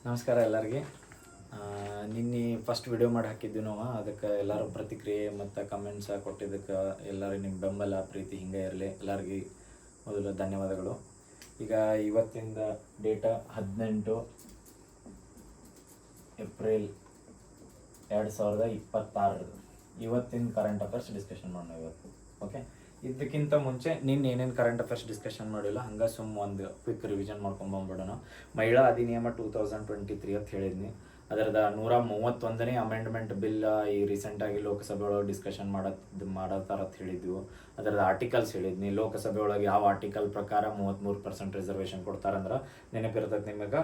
ನಮಸ್ಕಾರ ಎಲ್ಲರಿಗೆ. ನಿನ್ನೆ ಫಸ್ಟ್ ವಿಡಿಯೋ ಮಾಡಿ ಹಾಕಿದ್ವಿ ನಾವು. ಅದಕ್ಕೆ ಎಲ್ಲರೂ ಪ್ರತಿಕ್ರಿಯೆ ಮತ್ತು ಕಮೆಂಟ್ಸ್ ಕೊಟ್ಟಿದ್ದಕ್ಕೆ ಎಲ್ಲರಿಗೂ ನಿಮ್ಮ ಬೆಂಬಲ ಪ್ರೀತಿ ಹಿಂಗೆ ಇರಲಿ. ಎಲ್ಲರಿಗೆ ಮೊದಲು ಧನ್ಯವಾದಗಳು. ಈಗ ಇವತ್ತಿಂದ ಡೇಟ 18 ಏಪ್ರಿಲ್ 2026. ಇವತ್ತಿನ ಕರೆಂಟ್ ಅಫೇರ್ಸ್ ಡಿಸ್ಕಷನ್ ಮಾಡೋಣ ಇವತ್ತು. ಓಕೆ, ಇದಕ್ಕಿಂತ ಮುಂಚೆ ನಿನ್ನ ಏನೇನು ಕರೆಂಟ್ ಅಫೇರ್ಸ್ ಡಿಸ್ಕಷನ್ ಮಾಡಿಲ್ಲ, ಹಂಗೆ ಒಂದು ಕ್ವಿಕ್ ರಿವಿಷನ್ ಮಾಡ್ಕೊಂಬಂದ್ಬಿಡೋಣ. ಮಹಿಳಾ ಅಧಿನಿಯಮ 2023 ಅಂತ ಹೇಳಿದ್ನಿ. ಅದರದ 131ನೇ ಅಮೆಂಡ್ಮೆಂಟ್ ಬಿಲ್ ಈ ರೀಸೆಂಟಾಗಿ ಲೋಕಸಭೆ ಒಳಗೆ ಡಿಸ್ಕಷನ್ ಮಾಡತ್ತಾರ ಅಂತ ಹೇಳಿದ್ವು. ಅದರದ ಆರ್ಟಿಕಲ್ಸ್ ಹೇಳಿದ್ನಿ. ಲೋಕಸಭೆ ಒಳಗೆ ಯಾವ ಆರ್ಟಿಕಲ್ ಪ್ರಕಾರ 33% ರಿಸರ್ವೇಷನ್ ಕೊಡ್ತಾರಂದ್ರೆ ನೆನಪಿರ್ತದೆ ನಿಮಗೆ,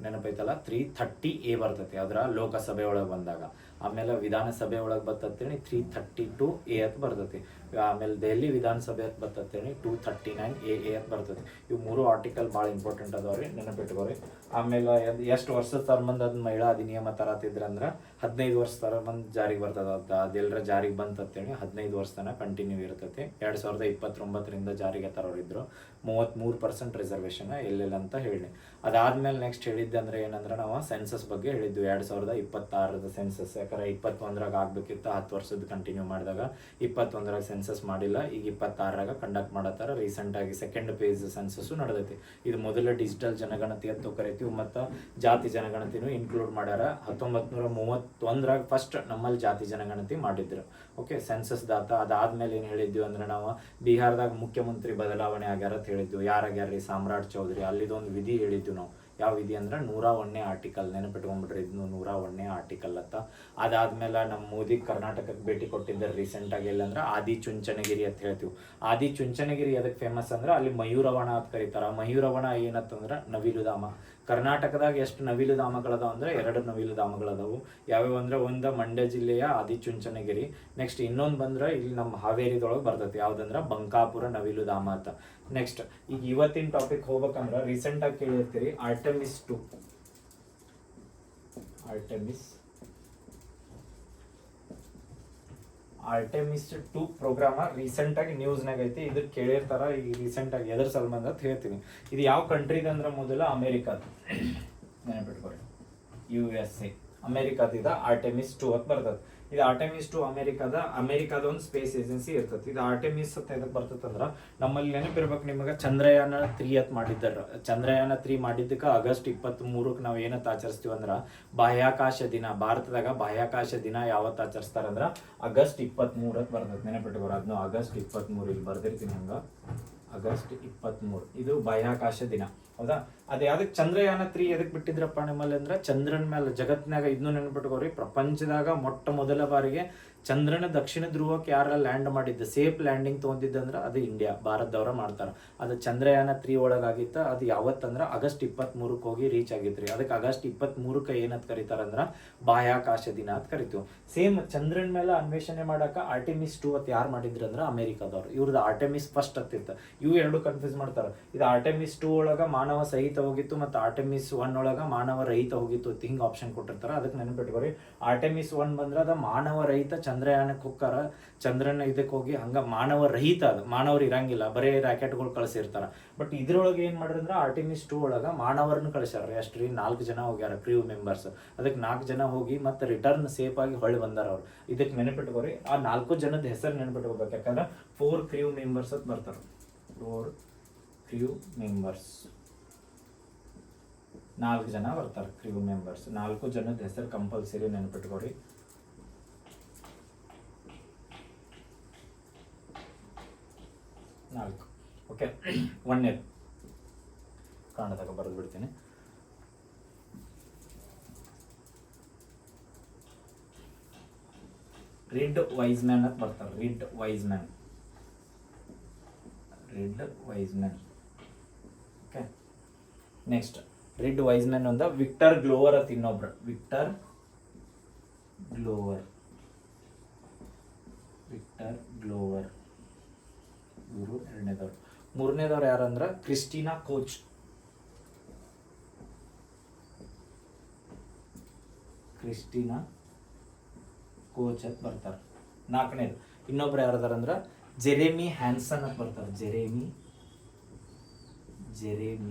ನೆನಪೈತಲ್ಲ, 330A ಬರ್ತೈತಿ ಅದರ ಲೋಕಸಭೆ ಒಳಗೆ ಬಂದಾಗ. ಆಮೇಲೆ ವಿಧಾನಸಭೆ ಒಳಗೆ ಬರ್ತೇಳಿ 332A ಅಂತ ಬರ್ತೈತಿ. ಆಮೇಲೆ ದೆಹಲಿ ವಿಧಾನಸಭೆ ಅಂತ ಬರ್ತೇಳಿ 239AA ಅಂತ ಬರ್ತೈತಿ. ಇವು 3 ಆರ್ಟಿಕಲ್ ಭಾಳ ಇಂಪಾರ್ಟೆಂಟ್ ಅದಾವ್ರಿ, ನೆನಪಿಟ್ಕೋರಿ. ಆಮೇಲೆ ಎಷ್ಟು ವರ್ಷದ ತರ್ಮಂದ್ ಅದನ್ನ ಮಹಿಳಾ ಅಧಿನಿಯಮ ತರತಿದ್ರಂದ್ರೆ 15 ವರ್ಷ ತರಮಂದ್ ಜಾರಿಗೆ ಬರ್ತದ. ಅದೆಲ್ಲರ ಜಾರಿಗೆ ಬಂತಂತೇಳಿ 15 ವರ್ಷ ತನಕ ಕಂಟಿನ್ಯೂ ಇರ್ತೈತಿ. 2029ರಿಂದ ಜಾರಿಗೆ ತರೋರಿದ್ರು. 33% ರಿಸರ್ವೇಷನ್ ಎಲ್ಲೆಲ್ಲ ಅಂತ ಹೇಳಿ. ಅದಾದ್ಮೇಲೆ ನೆಕ್ಸ್ಟ್ ಹೇಳಿದ್ದೆ ಅಂದ್ರೆ ಏನಂದ್ರೆ ನಾವು ಸೆನ್ಸಸ್ ಬಗ್ಗೆ ಹೇಳಿದ್ವಿ. 2026 ಸೆನ್ಸಸ್. ಯಾಕಂದ್ರೆ 21ರಾಗ ಆಗ್ಬೇಕಿತ್ತು, 10 ವರ್ಷದ ಕಂಟಿನ್ಯೂ ಮಾಡಿದಾಗ 21ರಾಗ ಸೆನ್ಸಸ್ ಮಾಡಿಲ್ಲ. ಈಗ 26ರಾಗ ಕಂಡಕ್ಟ್ ಮಾಡತ್ತಾರ. ರೀಸೆಂಟ್ ಆಗಿ ಸೆಕೆಂಡ್ ಫೇಸ್ ಸೆನ್ಸಸ್ ನಡೆದೈತಿ. ಇದು ಮೊದಲ ಡಿಜಿಟಲ್ ಜನಗಣತಿ ಅಂತ ಕರಿತೀವಿ. ಮತ್ತು ಜಾತಿ ಜನಗಣತಿನೂ ಇನ್ಕ್ಲೂಡ್ ಮಾಡ್ಯಾರ. 1931ರಾಗ ಫಸ್ಟ್ ನಮ್ಮಲ್ಲಿ ಜಾತಿ ಜನಗಣತಿ ಮಾಡಿದ್ರು. ಓಕೆ, ಸೆನ್ಸಸ್ ದಾತ. ಅದಾದ್ಮೇಲೆ ಏನು ಹೇಳಿದ್ವಿ ಅಂದ್ರೆ ನಾವು ಬಿಹಾರದಾಗ ಮುಖ್ಯಮಂತ್ರಿ ಬದಲಾವಣೆ ಆಗ್ಯಾರ ಅಂತ ಹೇಳಿದ್ವಿ. ಯಾರಾಗ್ಯಾರ್ರಿ? ಸಾಮ್ರಾಟ್ ಚೌಧರಿ. ಅಲ್ಲಿದೊಂದು ವಿಧಿ ಹೇಳಿದ್ವಿ ನಾವು. ಯಾವ ವಿಧಿ ಅಂದ್ರೆ 101ನೇ ಆರ್ಟಿಕಲ್. ನೆನಪಿಟ್ಕೊಂಡ್ಬಿಟ್ರಿ, ಇದನ್ನು 101ನೇ ಆರ್ಟಿಕಲ್ ಅಂತ. ಅದಾದ್ಮೇಲೆ ನಮ್ಮ ಮೋದಿ ಕರ್ನಾಟಕಕ್ಕೆ ಭೇಟಿ ಕೊಟ್ಟಿದ್ದಾರೆ ರೀಸೆಂಟಾಗಿ. ಎಲ್ಲಂದ್ರೆ ಆದಿಚುಂಚನಗಿರಿ ಅಂತ ಹೇಳ್ತೀವಿ. ಆದಿಚುಂಚನಗಿರಿ ಎದಕ್ಕೆ ಫೇಮಸ್ ಅಂದ್ರೆ ಅಲ್ಲಿ ಮಯೂರವನ ಅಂತ ಕರೀತಾರ. ಮಯೂರವನ ಏನತ್ತಂದ್ರೆ ನವಿಲುಧಾಮ. ಕರ್ನಾಟಕದಾಗ ಎಷ್ಟು ನವಿಲುಧಾಮಗಳದಾವ ಅಂದ್ರೆ 2 ನವಿಲುಧಾಮಗಳದಾವು. ಯಾವ್ಯಾವ ಅಂದ್ರೆ ಒಂದು ಮಂಡ್ಯ ಜಿಲ್ಲೆಯ ಆದಿಚುಂಚನಗಿರಿ. ನೆಕ್ಸ್ಟ್ ಇನ್ನೊಂದು ಬಂದ್ರೆ ಇಲ್ಲಿ ನಮ್ಮ ಹಾವೇರಿದೊಳಗೆ ಬರ್ತೈತಿ. ಯಾವ್ದಂದ್ರೆ ಬಂಕಾಪುರ ನವಿಲುಧಾಮ ಅಂತ. ನೆಕ್ಸ್ಟ್ ಈಗ ಇವತ್ತಿನ ಟಾಪಿಕ್ ಹೋಗ್ಬೇಕಂದ್ರೆ ರೀಸೆಂಟ್ ಆಗಿ ಕೇಳಿರ್ತೀರಿ ಆರ್ಟೆಮಿಸ್ 2. ಆರ್ಟೆಮಿಸ್ 2 ಪ್ರೋಗ್ರಾಮ ರೀಸೆಂಟ್ ಆಗಿ ನ್ಯೂಸ್ನಾಗ ಐತಿ. ಇದಕ್ಕೆ ಕೇಳಿರ್ತಾರ. ಈಗ ರೀಸೆಂಟ್ ಆಗಿ ಎದ್ರ ಸಲ್ಬಂದ ಅಂತ ಹೇಳ್ತೀನಿ. ಇದು ಯಾವ ಕಂಟ್ರಿದ ಅಂದ್ರೆ ಮೊದಲ ಅಮೇರಿಕಾದ. ನೆನಪಿಟ್ಕೊರಿ, USA ಅಮೇರಿಕಾದ ಆರ್ಟೆಮಿಸ್ 2 ಅಂತ ಬರ್ತದೆ. ಇದು ಆರ್ಟೆಮಿಸ್ 2 ಅಮೇರಿಕಾದ ಒಂದು ಸ್ಪೇಸ್ ಏಜೆನ್ಸಿ ಇರ್ತದೆ. ಇದು ಆರ್ಟೆಮಿಸ್ ಅಂತ ಎದಕ್ಕೆ ಬರ್ತದೆ ಅಂದ್ರೆ ನಮ್ಮಲ್ಲಿ ನೆನಪಿರ್ಬೇಕು ನಿಮಗೆ, ಚಂದ್ರಯಾನ 3 ಅಂತ ಮಾಡಿದ್ದಾರೆ. ಚಂದ್ರಯಾನ 3 ಮಾಡಿದ್ದಕ್ಕೆ ಆಗಸ್ಟ್ 23ಕ್ಕೆ ನಾವು ಏನಂತ ಆಚರಿಸ್ತೀವಿ ಅಂದ್ರೆ ಬಾಹ್ಯಾಕಾಶ ದಿನ. ಭಾರತದಾಗ ಬಾಹ್ಯಾಕಾಶ ದಿನ ಯಾವತ್ತು ಆಚರಿಸ್ತಾರಂದ್ರೆ ಆಗಸ್ಟ್ 23 ಅಂತ ಬರ್ತದೆ. ನೆನಪಿಟ್ಕೋರು ಅದನ್ನು. ಆಗಸ್ಟ್ 23 ಇಲ್ಲಿ ಬರ್ದಿರ್ತೀನಿ ಹಂಗ. ಆಗಸ್ಟ್ 23 ಇದು ಬಾಹ್ಯಾಕಾಶ ದಿನ. ಹೌದಾ? ಅದೇ ಅದಕ್ಕೆ ಚಂದ್ರಯಾನ 3 ಎದಕ್ಕೆ ಬಿಟ್ಟಿದ್ರಪ್ಪ ನಿಮ್ಮಲ್ಲಿ ಅಂದ್ರೆ ಚಂದ್ರನ ಮೇಲೆ ಜಗತ್ತಿನಾಗ ಇದನ್ನು ನೆನ್ಬಿಟ್ಕೋರಿ, ಪ್ರಪಂಚದಾಗ ಮೊಟ್ಟ ಮೊದಲ ಬಾರಿಗೆ ಚಂದ್ರನ ದಕ್ಷಿಣ ಧ್ರುವಕ್ಕೆ ಯಾರ ಲ್ಯಾಂಡ್ ಮಾಡಿದ್ದ, ಸೇಫ್ ಲ್ಯಾಂಡಿಂಗ್ ತೊಗೊಂಡಿದ್ದಂದ್ರೆ ಅದು ಇಂಡಿಯಾ, ಭಾರತದವ್ರ ಮಾಡ್ತಾರ. ಅದು ಚಂದ್ರಯಾನ 3 ಒಳಗಾಗಿತ್ತು. ಅದು ಯಾವತ್ತಂದ್ರೆ ಆಗಸ್ಟ್ 23ಕ್ಕೆ ಹೋಗಿ ರೀಚ್ ಆಗಿತ್ರಿ. ಅದಕ್ಕೆ ಆಗಸ್ಟ್ 23ಕ್ಕೆ ಏನಂತ ಕರೀತಾರಂದ್ರೆ ಬಾಹ್ಯಾಕಾಶ ದಿನ ಅಂತ ಕರಿತೀವಿ. ಸೇಮ್ ಚಂದ್ರನ ಮೇಲೆ ಅನ್ವೇಷಣೆ ಮಾಡಕ ಆರ್ಟೆಮಿಸ್ 2 ಅಂತ ಯಾರು ಮಾಡಿದ್ರು ಅಂದ್ರೆ ಅಮೇರಿಕಾದವ್ರು. ಇವ್ರದ್ದು ಆರ್ಟೆಮಿಸ್ ಫಸ್ಟ್ ಹತ್ತಿತ್ತು. ಇವು 2 ಕನ್ಫ್ಯೂಸ್ ಮಾಡ್ತಾರೆ. ಇದು ಆರ್ಟೆಮಿಸ್ 2 ಒಳಗ ಮಾನವ ಸಹಿತ ಹೋಗಿತ್ತು ಮತ್ತು ಆರ್ಟೆಮಿಸ್ 1 ಒಳಗ ಮಾನವ ರಹಿತ ಹೋಗಿತ್ತು. ಹಿಂಗೆ ಆಪ್ಷನ್ ಕೊಟ್ಟಿರ್ತಾರೆ. ಅದಕ್ಕೆ ನೆನಪಿಟ್ಕೋರಿ, ಆರ್ಟೆಮಿಸ್ 1 ಬಂದ್ರೆ ಅದು ಮಾನವ ರಹಿತ ಚಂದ್ರಯಾನಕ್ಕೆ ಹೋಗ್ತಾರ. ಚಂದ್ರನ ಇದಕ್ಕೆ ಹೋಗಿ ಹಂಗ ಮಾನವ ರಹಿತ. ಅದು ಮಾನವರು ಇರಂಗಿಲ್ಲ, ಬರೇ ರಾಕೆಟ್ಗಳು ಕಳಿಸಿರ್ತಾರ. ಬಟ್ ಇದ್ರೊಳಗೆ ಏನ್ ಮಾಡಿದ್ರೆ ಆರ್ಟೆಮಿಸ್ 2 ಒಳಗ ಮಾನವರನ್ನ ಕಳಿಸ್ಯಾರ. ಎಷ್ಟ್ರಿ? 4 ಜನ ಹೋಗ್ಯಾರ ಕ್ರೀವ್ ಮೆಂಬರ್ಸ್. ಅದಕ್ಕೆ 4 ಜನ ಹೋಗಿ ಮತ್ತೆ ರಿಟರ್ನ್ ಸೇಫ್ ಆಗಿ ಹೊಳ್ಳಿ ಬಂದಾರ ಅವ್ರು. ಇದಕ್ಕೆ ನೆನಪಿಟ್ಕೋರಿ, ಆ 4 ಜನದ ಹೆಸರು ನೆನಪಿಟ್ಕೋಬೇಕು. ಯಾಕಂದ್ರೆ 4 ಕ್ರೀವ್ ಮೆಂಬರ್ಸ್ ಅಂತ ಬರ್ತಾರ. 4 ಕ್ರೀವ್ ಮೆಂಬರ್ಸ್, 4 ಜನ ಬರ್ತಾರೆ ಕ್ರೀವ್ ಮೆಂಬರ್ಸ್. 4 ಜನದ ಹೆಸರು ಕಂಪಲ್ಸರಿ ನೆನಪಿಟ್ಕೋರಿ. 4. ಓಕೆ, 1 ಕನ್ನಡದಾಗ ಬರೆದು ಬಿಡ್ತೀನಿ. ರಿಡ್ ವೈಸ್ಮ್ಯಾನ್ ಅಂತ ಬರ್ತಾರೆ. ರಿಡ್ ವೈಸ್ಮ್ಯಾನ್. ಓಕೆ, ನೆಕ್ಸ್ಟ್ ರಿಡ್ ವೈಸ್ಮ್ಯಾನ್ ಒಂದ. ವಿಕ್ಟರ್ ಗ್ಲೋವರ್ ಅಂತ ಇನ್ನೊಬ್ರು. ವಿಕ್ಟರ್ ಗ್ಲೋವರ್ ಇವರು 2ನೇದವ್ರು. 3ನೇದವ್ರು ಯಾರಂದ್ರ ಕ್ರಿಸ್ಟಿನಾ ಕೋಚ್. ಅಂತ ಬರ್ತಾರೆ. 4ನೇದು ಇನ್ನೊಬ್ರು ಯಾರದಾರ ಅಂದ್ರ ಜೆರೆಮಿ ಹ್ಯಾನ್ಸನ್ ಅಂತ ಬರ್ತಾರೆ. Jeremy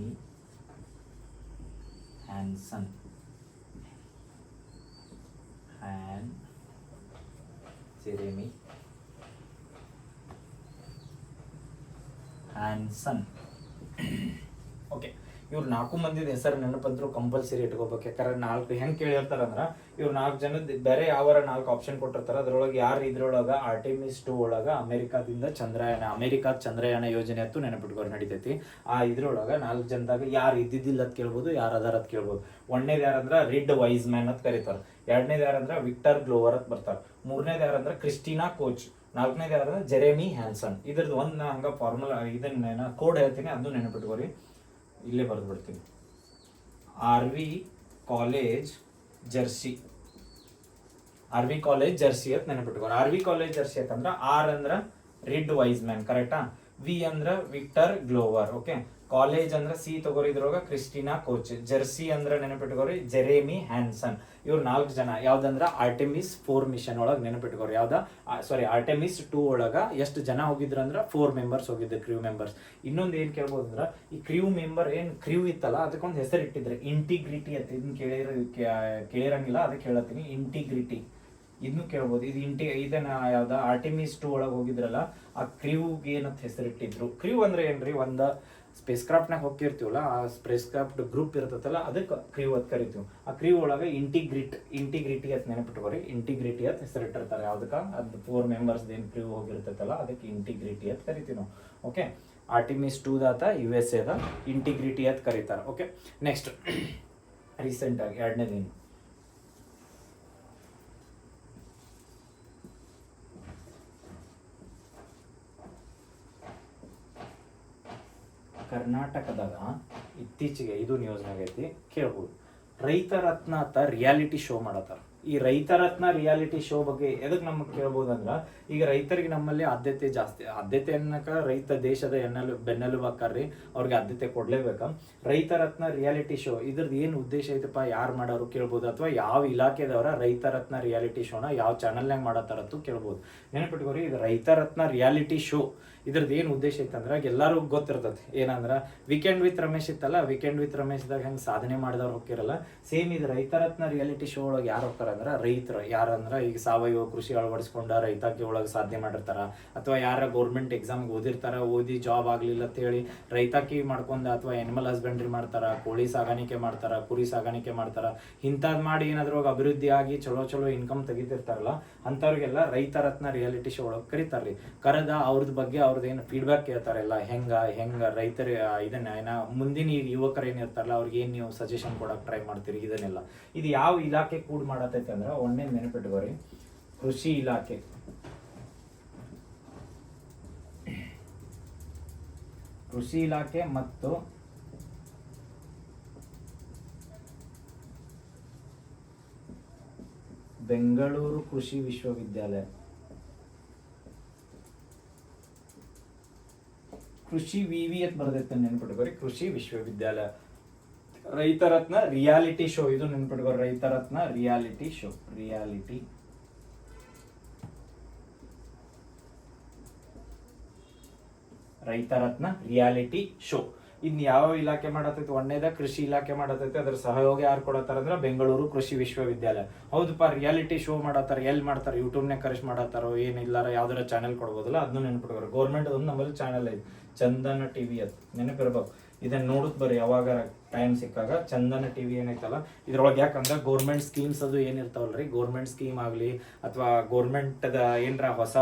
Hanson Jeremy Hanson. Okay, ಇವ್ರು 4 ಮಂದಿದ ಹೆಸರು ನೆನಪಂದ್ರು ಕಂಪಲ್ಸರಿ ಇಟ್ಕೋಬೇಕು. ಯಾಕಂದ್ರೆ 4 ಹೆಂಗೆ ಕೇಳಿರ್ತಾರಂದ್ರೆ ಇವ್ರು 4 ಜನದ ಬೇರೆ ಯಾವಾರ 4 ಆಪ್ಷನ್ ಕೊಟ್ಟಿರ್ತಾರೆ. ಅದ್ರೊಳಗೆ ಯಾರು ಇದ್ರೊಳಗೆ ಆರ್ಟೆಮಿಸ್ 2 ಒಳಗೆ ಅಮೆರಿಕಾದಿಂದ ಚಂದ್ರಯಾನ ಯೋಜನೆ ಅಂತೂ ನೆನಪಿಟ್ಕೋರು ನಡಿತೈತಿ. ಆ ಇದ್ರೊಳಗೆ 4 ಜನದಾಗ ಯಾರು ಇದ್ದಿದ್ದಿಲ್ಲ ಅಂತ ಕೇಳ್ಬೋದು, ಯಾರು ಅದಾರ ಅಂತ ಕೇಳ್ಬೋದು. ಒಂದನೇದು ಯಾರಂದ್ರೆ ರಿಡ್ ವೈಸ್ ಮ್ಯಾನ್ ಅಂತ ಕರೀತಾರೆ. ಎರಡನೇದು ಯಾರಂದ್ರೆ ವಿಕ್ಟರ್ ಗ್ಲೋವರ್ ಅಂತ ಬರ್ತಾರೆ. ಮೂರನೇದು ಯಾರಂದ್ರೆ ಕ್ರಿಸ್ಟಿನಾ ಕೋಚ್. ನಾಲ್ಕನೇದು ಯಾರಂದ್ರೆ ಜೆರೆಮಿ ಹ್ಯಾನ್ಸನ್. ಇದ್ರದ್ದು ಒಂದು ಹಂಗೆ ಫಾರ್ಮುಲಾ ಇದನ್ನ ಕೋಡ್ ಹೇಳ್ತೀನಿ, ಅದನ್ನು ನೆನಪಿಟ್ಕೋರಿ. ಇಲ್ಲೇ ಬರೆದು ಬಿಡ್ತೀನಿ. RV ಕಾಲೇಜ್ ಜರ್ಸಿ ಅಂತ ನೆನಪಿಟ್ಕೋರಿ. RV ಕಾಲೇಜ್ ಜರ್ಸಿ ಅಂತಂದ್ರೆ ಆರ್ ಅಂದ್ರೆ ರಿಡ್ ವೈಸ್ ಮ್ಯಾನ್, ಕರೆಕ್ಟಾ? ವಿ ಅಂದ್ರೆ ವಿಕ್ಟರ್ ಗ್ಲೋವರ್. ಓಕೆ, ಕಾಲೇಜ್ ಅಂದ್ರೆ ಸಿ ತಗೋರಿ, ಇದ್ರೊಳಗ ಕ್ರಿಸ್ಟಿನಾ ಕೋಚ್. ಜರ್ಸಿ ಅಂದ್ರೆ ನೆನಪಿಟ್ಕೋರಿ ಜೆರೆಮಿ ಹ್ಯಾನ್ಸನ್. ಇವ್ರು 4 ಜನ. ಯಾವ್ದಂದ್ರ ಆರ್ಟೆಮಿಸ್ 4 ಮಿಷನ್ ಒಳಗೆ ನೆನಪಿಟ್ಕೋರಿ. ಆರ್ಟೆಮಿಸ್ 2 ಒಳಗ ಎಷ್ಟು ಜನ ಹೋಗಿದ್ರು ಅಂದ್ರೆ 4 ಮೆಂಬರ್ಸ್ ಹೋಗಿದ್ರು, ಕ್ರ್ಯೂ ಮೆಂಬರ್ಸ್. ಇನ್ನೊಂದು ಏನ್ ಕೇಳ್ಬೋದು ಅಂದ್ರೆ ಈ ಕ್ರ್ಯೂ ಮೆಂಬರ್ ಏನ್ ಕ್ರ್ಯೂ ಇತ್ತಲ್ಲ ಅದಕ್ಕೊಂದು ಹೆಸರು ಇಟ್ಟಿದ್ರೆ ಇಂಟಿಗ್ರಿಟಿ ಅಂತ. ಇದನ್ನ ಕೇಳಿರಂಗಿಲ್ಲ, ಅದಕ್ಕೆ ಹೇಳತ್ತೀನಿ. ಇಂಟಿಗ್ರಿಟಿ ಇದನ್ನು ಕೇಳ್ಬೋದು. ಇದನ್ನ ಯಾವ್ದ ಆರ್ಟೆಮಿಸ್ 2 ಒಳಗೆ ಹೋಗಿದ್ರಲ್ಲ ಆ ಕ್ರ್ಯೂಗೆ ಏನಂತ ಹೆಸರಿಟ್ಟಿದ್ರು. ಕ್ರ್ಯೂ ಅಂದ್ರೆ ಏನ್ರಿ, ಒಂದು ಸ್ಪೇಸ್ ಕ್ರಾಫ್ಟ್ನಾಗ ಹೋಗಿರ್ತೀವಲ್ಲ, ಆ ಸ್ಪೇಸ್ ಕ್ರಾಫ್ಟ್ ಗ್ರೂಪ್ ಇರ್ತೈತಲ್ಲ ಅದಕ್ಕೆ ಕ್ರ್ಯೂ ಅಂತ ಕರಿತೀವಿ. ಆ ಕ್ರ್ಯೂ ಒಳಗೆ ಇಂಟಿಗ್ರಿಟಿ ಅಂತ ನೆನಪಿಟ್ಕೋರಿ. ಇಂಟಿಗ್ರಿಟಿ ಅಂತ ಹೆಸರಿಟ್ಟಿರ್ತಾರೆ. ಯಾವ್ದಕ್ಕ? ಅದು 4 ಮೆಂಬರ್ಸ್ ಏನು ಕ್ರ್ಯೂ ಹೋಗಿರ್ತೈತಲ್ಲ ಅದಕ್ಕೆ ಇಂಟಿಗ್ರಿಟಿ ಅಂತ ಕರಿತೀವಿ ನಾವು. ಓಕೆ, ಆರ್ಟಿಮಿಸ್ 2 ದಾತ USA ದ ಇಂಟಿಗ್ರಿಟಿ ಅಂತ ಕರೀತಾರೆ. ಓಕೆ, ನೆಕ್ಸ್ಟ್ ರೀಸೆಂಟಾಗಿ ಎರಡನೇದೇನು, ಕರ್ನಾಟಕದಾಗ ಇತ್ತೀಚೆಗೆ ಇದು ನ್ಯೂಸ್ನಾಗ ಐತಿ, ಕೇಳ್ಬೋದು. ರೈತ ರತ್ನ ಅಂತ ರಿಯಾಲಿಟಿ ಶೋ ಮಾಡತ್ತಾರ. ಈ ರೈತ ರತ್ನ ರಿಯಾಲಿಟಿ ಶೋ ಬಗ್ಗೆ ಎದಕ್ಕೆ ನಮಗೆ ಕೇಳ್ಬೋದಂದ್ರ, ಈಗ ರೈತರಿಗೆ ನಮ್ಮಲ್ಲಿ ಆದ್ಯತೆ ಜಾಸ್ತಿ. ಆದ್ಯತೆ ಅನ್ನಕ ರೈತ ದೇಶದ ಬೆನ್ನೆಲುಬು ಹಾಕಾರ್ರಿ, ಅವ್ರಿಗೆ ಆದ್ಯತೆ ಕೊಡ್ಲೇಬೇಕ. ರೈತ ರತ್ನ ರಿಯಾಲಿಟಿ ಶೋ ಇದ್ರದ್ದು ಏನು ಉದ್ದೇಶ ಐತಪ್ಪ, ಯಾರು ಮಾಡೋರು ಕೇಳ್ಬೋದು, ಅಥವಾ ಯಾವ ಇಲಾಖೆದವರ ರೈತ ರತ್ನ ರಿಯಾಲಿಟಿ ಶೋನ ಯಾವ ಚಾನಲ್ನಾಗ ಮಾಡತ್ತಾರತ್ತು ಕೇಳ್ಬೋದು. ನೆನಪಿಟ್ಕೋರಿ, ಇದು ರೈತ ರತ್ನ ರಿಯಾಲಿಟಿ ಶೋ. ಇದ್ರದ್ದು ಏನು ಉದ್ದೇಶ ಐತಂದ್ರೆ ಎಲ್ಲರೂ ಗೊತ್ತಿರ್ತದೆ. ಏನಂದ್ರೆ ವೀಕೆಂಡ್ ವಿತ್ ರಮೇಶ್ ಇತ್ತಲ್ಲ, ವೀಕೆಂಡ್ ವಿತ್ ರಮೇಶ್ದಾಗ ಹೆಂಗೆ ಸಾಧನೆ ಮಾಡಿದವ್ರು ಹೋಗಿರಲ್ಲ, ಸೇಮ್ ಇದು ರೈತರತ್ನ ರಿಯಾಲಿಟಿ ಶೋ ಒಳಗೆ ಯಾರು ಹೋಗ್ತಾರ ಅಂದ್ರೆ ರೈತರು. ಯಾರಂದ್ರೆ ಈಗ ಸಾವಯವ ಕೃಷಿ ಅಳವಡಿಸ್ಕೊಂಡ ರೈತಾಕಿ ಒಳಗೆ ಸಾಧನೆ ಮಾಡಿರ್ತಾರ, ಅಥವಾ ಯಾರ ಗೌರ್ಮೆಂಟ್ ಎಕ್ಸಾಮ್ಗೆ ಓದಿರ್ತಾರ, ಓದಿ ಜಾಬ್ ಆಗಲಿಲ್ಲ ಅಂತ ಹೇಳಿ ರೈತಾಕಿ ಮಾಡ್ಕೊಂಡ, ಅಥವಾ ಎನಿಮಲ್ ಹಸ್ಬೆಂಡ್ರಿ ಮಾಡ್ತಾರ, ಕೋಳಿ ಸಾಗಾಣಿಕೆ ಮಾಡ್ತಾರ, ಕುರಿ ಸಾಗಾಣಿಕೆ ಮಾಡ್ತಾರ, ಇಂಥದ್ದು ಮಾಡಿ ಏನಾದ್ರೂ ಅಭಿವೃದ್ಧಿ ಆಗಿ ಚಲೋ ಇನ್ಕಮ್ ತೆಗಿತಿರ್ತಾರಲ್ಲ ಅಂಥವ್ರಿಗೆಲ್ಲ ರೈತರತ್ನ ರಿಯಾಲಿಟಿ ಶೋ ಒಳಗೆ ಕರೀತಾರ್ರಿ. ಕರೆದ ಅವ್ರದ್ದು ಬಗ್ಗೆ ಅವ್ರದ್ದು ಏನು ಫೀಡ್ಬ್ಯಾಕ್ ಕೇಳ್ತಾರಲ್ಲ, ಹೆಂಗ ರೈತರ ಇದನ್ನ ಮುಂದಿನ ಯುವಕರು ಏನಿರ್ತಾರಲ್ಲ ಅವ್ರಿಗೆ ಏನು ನೀವು ಸಜೆಷನ್ ಕೊಡಕ್ಕೆ ಟ್ರೈ ಮಾಡ್ತೀರಿ, ಇದನ್ನೆಲ್ಲ. ಇದು ಯಾವ ಇಲಾಖೆ ಕೂಡ ಮಾಡತೈತೆ ಅಂದ್ರೆ, ಒಂದೇ ನೆನಪಿಟ್ಕೋರಿ, ಕೃಷಿ ಇಲಾಖೆ. ಕೃಷಿ ಇಲಾಖೆ ಮತ್ತು ಬೆಂಗಳೂರು ಕೃಷಿ ವಿಶ್ವವಿದ್ಯಾಲಯ. ಕೃಷಿ ವಿವಿ ಅಂತ ಬರ್ತೈತೆ, ನೆನ್ಪಿಟ್ಕೋರಿ, ಕೃಷಿ ವಿಶ್ವವಿದ್ಯಾಲಯ. ರೈತರತ್ನ ರಿಯಾಲಿಟಿ ಶೋ, ಇದು ನೆನ್ಪಿಟ್ಕೋರಿ, Raitharatna reality show. Raitharatna reality show. ಇನ್ ಯಾವ ಇಲಾಖೆ ಮಾಡತೈತಿ? ಒಂದೇದ ಕೃಷಿ ಇಲಾಖೆ ಮಾಡತೈತಿ. ಅದ್ರ ಸಹಯೋಗ ಯಾರು ಕೊಡತ್ತಾರ ಅಂದ್ರೆ ಬೆಂಗಳೂರು ಕೃಷಿ ವಿಶ್ವವಿದ್ಯಾಲಯ. ಹೌದಪ್ಪ, ರಿಯಾಲಿಟಿ ಶೋ ಮಾಡತ್ತಾರ, ಎಲ್ಲಿ ಮಾಡ್ತಾರೆ? ಯೂಟ್ಯೂಬ್ನಾಗ ಕರೆಕ್ಟ್ ಮಾಡತ್ತಾರೋ ಏನಿಲ್ಲಾರ ಯಾವ್ದಾರ ಚಾನೆಲ್ ಕೊಡ್ಬೋದಲ್ಲ, ಅದನ್ನು ನೆನಪಿಟ್ಕೋರಿ. ಗೌರ್ಮೆಂಟ್ ಒಂದು ನಮ್ಮಲ್ಲಿ ಚಾನೆಲ್ ಐತಿ, ಚಂದನ ಟಿವಿ ಅಂತ, ನೆನಪಿರ್ಬೇಕು. ಇದನ್ನ ನೋಡುತ್ತ ಬರ್ರಿ ಯಾವಾಗ ಟೈಮ್ ಸಿಕ್ಕಾಗ. ಚಂದನ ಟಿವಿ ಏನೈತಲ್ಲ ಇದ್ರೊಳಗೆ, ಯಾಕಂದ್ರೆ ಗೌರ್ಮೆಂಟ್ ಸ್ಕೀಮ್ಸ್ ಅದು ಏನಿರ್ತಾವಲ್ರಿ, ಗೌರ್ಮೆಂಟ್ ಸ್ಕೀಮ್ ಆಗಲಿ ಅಥವಾ ಗೌರ್ಮೆಂಟ್ದ ಏನರ ಹೊಸ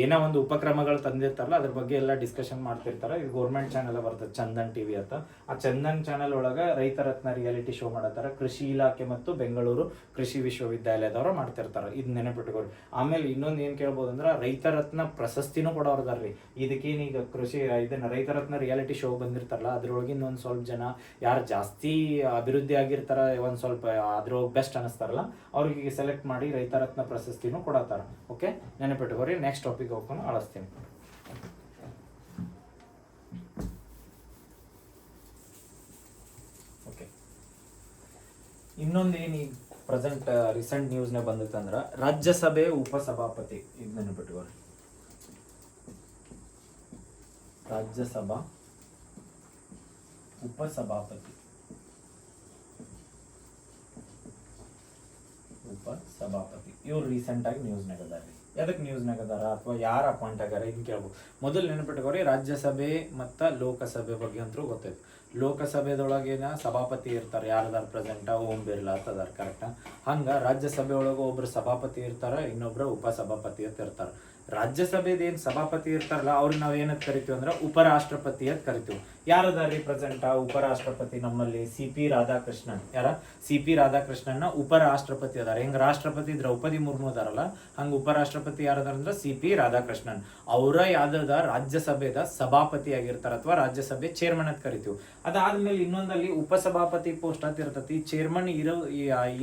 ಏನೋ ಒಂದು ಉಪಕ್ರಮಗಳು ತಂದಿರ್ತಾರಲ್ಲ ಅದ್ರ ಬಗ್ಗೆ ಎಲ್ಲ ಡಿಸ್ಕಷನ್ ಮಾಡ್ತಿರ್ತಾರೆ. ಇದು ಗೌರ್ಮೆಂಟ್ ಚಾನೆಲ್ ಬರ್ತದೆ, ಚಂದನ್ ಟಿವಿ ಅಂತ. ಆ ಚಂದನ್ ಚಾನೆಲ್ ಒಳಗೆ ರೈತರತ್ನ ರಿಯಾಲಿಟಿ ಶೋ ಮಾಡತ್ತಾರ. ಕೃಷಿ ಇಲಾಖೆ ಮತ್ತು ಬೆಂಗಳೂರು ಕೃಷಿ ವಿಶ್ವವಿದ್ಯಾಲಯದವರು ಮಾಡ್ತಿರ್ತಾರೆ. ಇದು ನೆನಪಿಟ್ಕೊಳ್ಳಿ. ಆಮೇಲೆ ಇನ್ನೊಂದು ಏನು ಕೇಳ್ಬೋದು ಅಂದ್ರೆ, ರೈತರತ್ನ ಪ್ರಶಸ್ತಿನೂ ಕೊಡೋರ್ದಾರ್ರಿ. ಇದಕ್ಕೇನೀಗ ಕೃಷಿ ಇದನ್ನ ರೈತರತ್ನ ರಿಯಾಲಿಟಿ ಶೋ ಬಂದಿರ್ತಾರಲ್ಲ ಅದ್ರೊಳಗಿನ ಒಂದು ಸ್ವಲ್ಪ ಜನ ಯಾರು ಜಾಸ್ತಿ ಅಭಿವೃದ್ಧಿ ಆಗಿರ್ತಾರ, ಒಂದು ಸ್ವಲ್ಪ ಅದ್ರೊಳಗೆ ಬೆಸ್ಟ್ ಅನಿಸ್ತಾರಲ್ಲ ಅವ್ರಿಗೆ ಸೆಲೆಕ್ಟ್ ಮಾಡಿ ರೈತರತ್ನ ಪ್ರಶಸ್ತಿನೂ ಕೊಡತ್ತಾರ. ಓಕೆ, ನೆನಪಿಟ್ಕೋರಿ. ನೆಕ್ಸ್ಟ್ ಟಾಪಿಕ್ ಹೋಗ್ಕೊಂಡು ಅಳಿಸ್ತೀನಿ. ಓಕೆ, ಇನ್ನೊಂದು ಏನು ಈಗ ಪ್ರೆಸೆಂಟ್ ರೀಸೆಂಟ್ ನ್ಯೂಸ್ನಾಗ ಬಂದಿತ್ತು ಅಂದ್ರೆ, ರಾಜ್ಯಸಭೆ ಉಪಸಭಾಪತಿ. ಇದು ನೆನಪಿಟ್ಕೋರಿ, ರಾಜ್ಯಸಭಾ ಉಪಸಭಾಪತಿ. ಉಪಸಭಾಪತಿ. ಇವ್ರು ರೀಸೆಂಟಾಗಿ ನ್ಯೂಸ್ನಾಗ ಅದಾರ. ಎದಕ್ಕೆ ನ್ಯೂಸ್ನಾಗ ಅದಾರ ಅಥವಾ ಯಾರು ಅಪಾಯಿಂಟ್ ಆಗ್ಯಾರ ಇದನ್ನ ಕೇಳ್ಬೋದು. ಮೊದಲು ನೆನಪಿಟ್ಕೋರಿ, ರಾಜ್ಯಸಭೆ ಮತ್ತು ಲೋಕಸಭೆ ಬಗ್ಗೆ ಅಂತೂ ಗೊತ್ತೈತಿ. ಲೋಕಸಭೆದೊಳಗೇನ ಸಭಾಪತಿ ಇರ್ತಾರೆ, ಯಾರದಾರ ಪ್ರೆಸೆಂಟ ಓಂ ಬಿರ್ಲಾ ಅಂತ ಅದಾರ, ಕರೆಕ್ಟಾ? ಹಂಗೆ ರಾಜ್ಯಸಭೆ ಒಳಗೆ ಒಬ್ರು ಸಭಾಪತಿ ಇರ್ತಾರೆ, ಇನ್ನೊಬ್ರು ಉಪಸಭಾಪತಿ ಅಂತ ಇರ್ತಾರೆ. ರಾಜ್ಯಸಭೆದ ಏನು ಸಭಾಪತಿ ಇರ್ತಾರಲ್ಲ ಅವ್ರಿಗೆ ನಾವು ಏನಂತ ಕರಿತೀವಿ ಅಂದ್ರೆ ಉಪರಾಷ್ಟ್ರಪತಿ ಅಂತ ಕರಿತೀವಿ. ಯಾರದಾರಿ ಪ್ರೆಸೆಂಟ್ ಉಪರಾಷ್ಟ್ರಪತಿ ನಮ್ಮಲ್ಲಿ? C P Radhakrishnan. ಯಾರ? ಸಿ ಪಿ ರಾಧಾಕೃಷ್ಣನ್ನ ಉಪರಾಷ್ಟ್ರಪತಿ ಅದಾರ. ಹೆಂಗ್ ರಾಷ್ಟ್ರಪತಿ ದ್ರೌಪದಿ ಮುರ್ಮು ಅದಾರಲ್ಲ, ಹಂಗ ಉಪರಾಷ್ಟ್ರಪತಿ ಯಾರದಾರ ಅಂದ್ರೆ ಸಿ ಪಿ ರಾಧಾಕೃಷ್ಣನ್. ಅವರ ಯಾವ್ದ ರಾಜ್ಯಸಭೆದ ಸಭಾಪತಿ ಆಗಿರ್ತಾರ ಅಥವಾ ರಾಜ್ಯಸಭೆ ಚೇರ್ಮನ್ ಅಂತ ಕರಿತೀವಿ. ಅದಾದ್ಮೇಲೆ ಇನ್ನೊಂದಲ್ಲಿ ಉಪಸಭಾಪತಿ ಪೋಸ್ಟ್ ಅಂತ ಇರ್ತತಿ. ಚೇರ್ಮನ್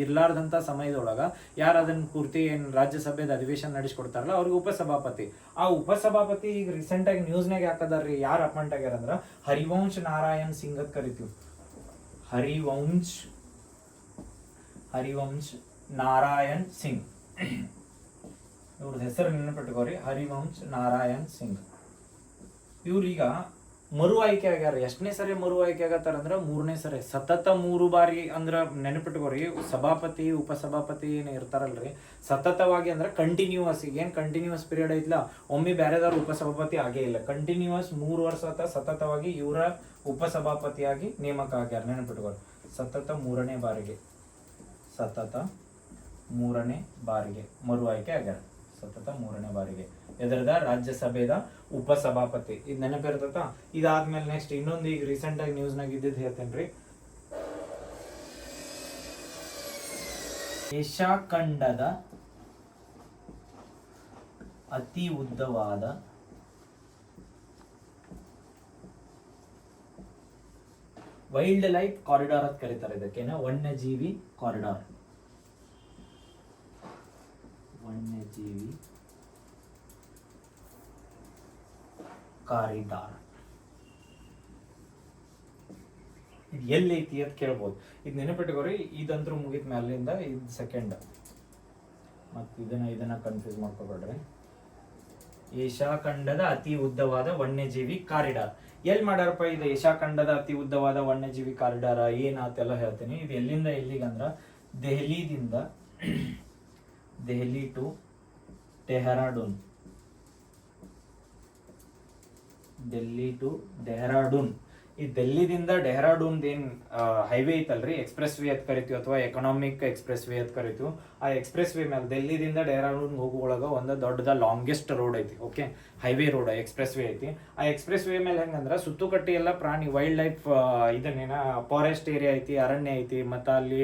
ಇರ್ಲಾರ್ದಂತ ಸಮಯದೊಳಗ ಯಾರು ಅದನ್ನ ಪೂರ್ತಿ ಏನ್ ರಾಜ್ಯಸಭೆದ ಅಧಿವೇಶನ ನಡೆಸ್ಕೊಡ್ತಾರಲ್ಲ ಅವ್ರಿಗೆ ಉಪಸಭಾಪತಿ. ಆ ಉಪಸಭಾಪತಿ ಈಗ ರೀಸೆಂಟ್ ಆಗಿ ನ್ಯೂಸ್ನಾಗ ಯಾಕದಾರ್ರಿ, ಯಾರು ಅಪಾಯಿಂಟ್ ಆಗ್ಯಾರ ಅಂದ್ರ ಹರಿವಂಶ್ ನಾರಾಯಣ್ ಸಿಂಗ್ ಅಂತ ಕರಿತೀವಿ. ಹರಿವಂಶ್ ನಾರಾಯಣ್ ಸಿಂಗ್, ಇವ್ರದ್ದು ಹೆಸರು ನೆನಪಿಟ್ಕೋರಿ, ಹರಿವಂಶ್ ನಾರಾಯಣ್ ಸಿಂಗ್. ಇವ್ರೀಗ ಮರು ಆಯ್ಕೆ ಆಗ್ಯಾರ. ಎಷ್ಟನೇ ಸರಿ ಮರು ಆಯ್ಕೆ ಆಗತ್ತಾರ ಅಂದ್ರೆ 3ನೇ ಸರಿ. ಸತತ 3 ಬಾರಿ ಅಂದ್ರ ನೆನಪಿಟ್ಕೋರಿ, ಸಭಾಪತಿ ಉಪಸಭಾಪತಿ ಏನ್ ಇರ್ತಾರಲ್ರಿ, ಸತತವಾಗಿ ಅಂದ್ರೆ ಕಂಟಿನ್ಯೂಸ್. ಏನ್ ಕಂಟಿನ್ಯೂಸ್ ಪೀರಿಯಡ್ ಐತ್ಲ, ಒಮ್ಮೆ ಬೇರೆದವ್ರು ಉಪಸಭಾಪತಿ ಆಗೇ ಇಲ್ಲ. ಕಂಟಿನ್ಯೂಸ್ 3 ವರ್ಷ ಸತತವಾಗಿ ಇವರ ಉಪಸಭಾಪತಿಯಾಗಿ ನೇಮಕ ಆಗ್ಯಾರ. ನೆನಪಿಟ್ಕೋರಿ, ಸತತ 3ನೇ ಬಾರಿಗೆ ಮರು ಆಯ್ಕೆ ಆಗ್ಯಾರ. ಸತತ 3ನೇ ಬಾರಿಗೆ ಎದರದ ರಾಜ್ಯಸಭೆದ ಉಪಸಭಾಪತಿ. ಇದು ನೆನಪಿರ್ತತ. ಇದಾದ್ಮೇಲೆ ನೆಕ್ಸ್ಟ್ ಇನ್ನೊಂದು ಈಗ ರೀಸೆಂಟ್ ಆಗಿ ನ್ಯೂಸ್ನಾಗ ಇದ್ದಿದ್ದು ಹೇಳ್ತೇನ್ರಿ. ಏಷ್ಯಾ ಖಂಡದ ಅತಿ ಉದ್ದವಾದ ವೈಲ್ಡ್ ಲೈಫ್ ಕಾರಿಡಾರ್ ಅಂತ ಕರೀತಾರೆ ಇದಕ್ಕೇನ, ವನ್ಯಜೀವಿ ಕಾರಿಡಾರ್. ವನ್ಯಜೀವಿ ಕಾರಿಡಾರ್ ಇದು ಎಲ್ಲೈತಿ ಅಂತ ಕೇಳ್ಬೋದು. ಇದು ನೆನಪಿಟ್ಕೋರಿ, ಇದಂತರೂ ಮುಗಿದ ಮ್ಯಾಲಿಂದ ಇದು ಸೆಕೆಂಡ್. ಮತ್ತು ಇದನ್ನ ಕನ್ಫ್ಯೂಸ್ ಮಾಡ್ಕೋಬೇಡ್ರಿ. ಏಷ್ಯಾ ಖಂಡದ ಅತಿ ಉದ್ದವಾದ ವನ್ಯಜೀವಿ ಕಾರಿಡಾರ್ ಎಲ್ಲಿ ಮಾಡ್ಯಾರಪ್ಪ? ಇದು ಏಷ್ಯಾ ಖಂಡದ ಅತಿ ಉದ್ದವಾದ ವನ್ಯಜೀವಿ ಕಾರಿಡಾರ್ ಏನಾತೆಲ್ಲ ಹೇಳ್ತೀನಿ. ಇದು ಎಲ್ಲಿಂದ ಎಲ್ಲಿಗಂದ್ರ ದೆಹಲಿ ಟು ಡೆಹ್ರಾಡೂನ್. ಈ ಡೆಲ್ಲಿದಿಂದ ಡೆಹ್ರಾಡೂನ್ ಏನ್ ಹೈವೇ ಐತಲ್ರಿ, ಎಕ್ಸ್ಪ್ರೆಸ್ ವೇ ಅಂತ ಕರಿತೀವಿ ಅಥವಾ ಎಕನಾಮಿಕ್ ಎಕ್ಸ್ಪ್ರೆಸ್ ವೇ ಅಂತ ಕರಿತೀವಿ. ಆ ಎಕ್ಸ್ಪ್ರೆಸ್ ವೇ ಮೇಲೆ ಡೆಲ್ಲಿದಿಂದ ಡೆಹ್ರಾಡೂನ್ ಹೋಗುವೊಳಗ ಒಂದು ದೊಡ್ಡದ ಲಾಂಗೆಸ್ಟ್ ರೋಡ್ ಐತಿ. Okay, highway road express way ಐತಿ. ಆ ಎಕ್ಸ್ಪ್ರೆಸ್ ವೇ ಮೇಲೆ ಹೆಂಗಂದ್ರ ಸುತ್ತುಕಟ್ಟಿ ಎಲ್ಲ ಪ್ರಾಣಿ ವೈಲ್ಡ್ ಲೈಫ್ ಇದನ್ನೇನ ಫಾರೆಸ್ಟ್ ಏರಿಯಾ ಐತಿ, ಅರಣ್ಯ ಐತಿ, ಮತ್ತು ಅಲ್ಲಿ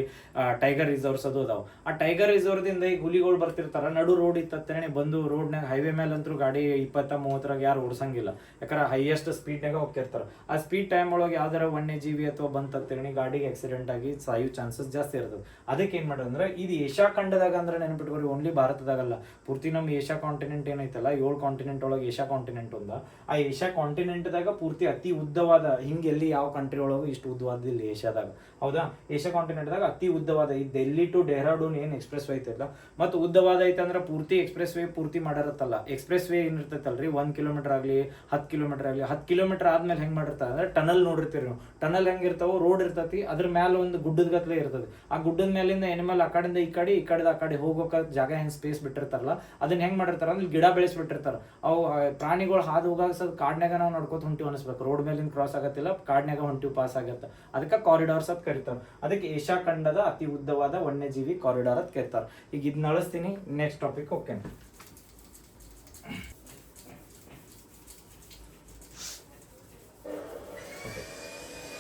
ಟೈಗರ್ ರಿಸರ್ವ್ಸ್ ಅದು ಅದಾವ. ಆ ಟೈಗರ್ ರಿಸರ್ವ್ದಿಂದ ಈಗ ಹುಲಿಗಳು ಬರ್ತಿರ್ತಾರ, ನಡು ರೋಡ್ ಇತ್ತೇನೆ ಬಂದು ರೋಡ್ನಾಗ ಹೈವೇ ಮೇಲೆ ಅಂತೂ ಗಾಡಿ 20-30 ಯಾರು ಓಡಿಸಂಗಿಲ್ಲ. ಯಾಕಂದ್ರೆ ಹೈಯೆಸ್ಟ್ ಸ್ಪೀಡ್ನಾಗ ಹೋಗ್ತಿರ್ತಾರ. ಆ ಸ್ಪೀಡ್ ಟೈಮ್ ಒಳಗೆ ಯಾವ್ದಾರ ವನ್ಯಜೀವಿ ಅಥವಾ ಬಂತೇಳಿ ಗಾಡಿಗೆ ಆಕ್ಸಿಡೆಂಟ್ ಆಗಿ ಸಾಯೋ ಚಾನ್ಸಸ್ ಜಾಸ್ತಿ ಇರ್ತದೆ. ಅದಕ್ಕೆ ಏನ್ ಮಾಡೋದಂದ್ರೆ ಇದು ಏಷ್ಯಾ ಖಂಡದಾಗ ಅಂದ್ರೆ ನೆನಪಿಟ್ಕೋರಿ, ಓನ್ಲಿ ಭಾರತದಾಗಲ್ಲ, ಪೂರ್ತಿ ನಮ್ಮ ಏಷ್ಯಾ ಕಾಂಟಿನೆಂಟ್ ಏನೈತಲ್ಲ, 7 ಕಾಂಟಿನೆಂಟ್ ಒಳಗೆ ಏಷ್ಯಾ ಕಾಂಟಿನೆಂಟ್ ಒಂದ. ಆ ಏಷ್ಯಾ ಕಾಂಟಿನೆಂಟ್ದಾಗ ಪೂರ್ತಿ ಅತಿ ಉದ್ದವಾದ, ಹಿಂಗೆ ಎಲ್ಲಿ ಯಾವ ಕಂಟ್ರಿ ಒಳಗೂ ಇಷ್ಟು ಉದ್ದವಾದ ಇಲ್ಲಿ ಏಷ್ಯಾದಾಗ, ಹೌದಾ? ಏಷ್ಯಾ ಕಾಂಟಿನೆಂಟ್ದಾಗ ಅತಿ ಉದ್ದವಾದ ಈ ಡೆಲ್ಲಿ ಟು ಡೆಹ್ರಾಡೂನ್ ಏನ್ ಎಕ್ಸ್ಪ್ರೆಸ್ ವೇ ಐತಲ್ಲ, ಮತ್ತು ಉದ್ದವಾದ ಐತೆ ಅಂದ್ರೆ ಪೂರ್ತಿ ಎಕ್ಸ್ಪ್ರೆಸ್ ವೇ ಪೂರ್ತಿ ಮಾಡಿರತ್ತಲ್ಲ. ಎಕ್ಸ್ಪ್ರೆಸ್ ವೇ ಏನಿರ್ತೈತಲ್ರಿ, 1 ಕಿಲೋಮೀಟರ್ ಆಗಲಿ 10 ಕಿಲೋಮೀಟರ್ ಆಗಲಿ, 10 ಕಿಲೋಮೀಟರ್ ಆದ್ಮೇಲೆ ಹೆಂಗ್ ಮಾಡಿರ್ತಾರೆ ಅಂದ್ರೆ ಟನಲ್ ನೋಡಿರ್ತೀರಿ ನೀವು. ಟನಲ್ ಹೆಂಗಿರ್ತಾವ, ರೋಡ್ ಇರ್ತೈತಿ, ಅದ್ರ ಮೇಲೆ ಒಂದು ಗುಡ್ಡದ ಗತ್ಲೆ ಇರ್ತದೆ. ಆ ಗುಡ್ಡದ ಮೇಲಿಂದ ಎನಿಮಲ್ ಆ ಕಡೆಯಿಂದ ಈ ಕಡೆ, ಈ ಕಡೆದ ಆ ಕಡೆ ಹೋಗೋಕ ಜಾಗ ಹೆಂಗ್ ಸ್ಪೇಸ್ ಬಿಟ್ಟಿರ್ತಾರಲ್ಲ, ಅದನ್ನ ಹೆಂಗ್ ಮಾಡಿರ್ತಾರ ಅಂದ್ರೆ ಗಿಡ ಬೆಳೆಸ್ಬಿಟ್ಟಿರ್ತಾರ. ಅವು ಪ್ರಾಣಿಗಳು ಹಾದು ಹೋಗಾಗ ಕಾಡ್ನಾಗ ನಾವು ನಡ್ಕೋತ ಹೊಂಟಿವಿ ಅನಿಸ್ಬೇಕು. ರೋಡ್ ಮೇಲಿಂದ ಕ್ರಾಸ್ ಆಗತ್ತಿಲ್ಲ, ಕಾಡ್ನಾಗ ಹೊಂಟಿವಿ ಪಾಸ್ ಆಗತ್ತ. ಅದಕ್ಕೆ ಕಾರಿಡಾರ್ಸ್ ಅಂತ ಕರಿತಾರ. ಅದಕ್ಕೆ ಏಷ್ಯಾ ಖಂಡದ ಅತಿ ಉದ್ದವಾದ ವನ್ಯಜೀವಿ ಕಾರಿಡಾರ್ ಅಂತ ಕರಿತಾರ. ಈಗ ಇದನ್ನ ಅಳಿಸ್ತೀನಿ, ನೆಕ್ಸ್ಟ್ ಟಾಪಿಕ್ ಓಕೆ.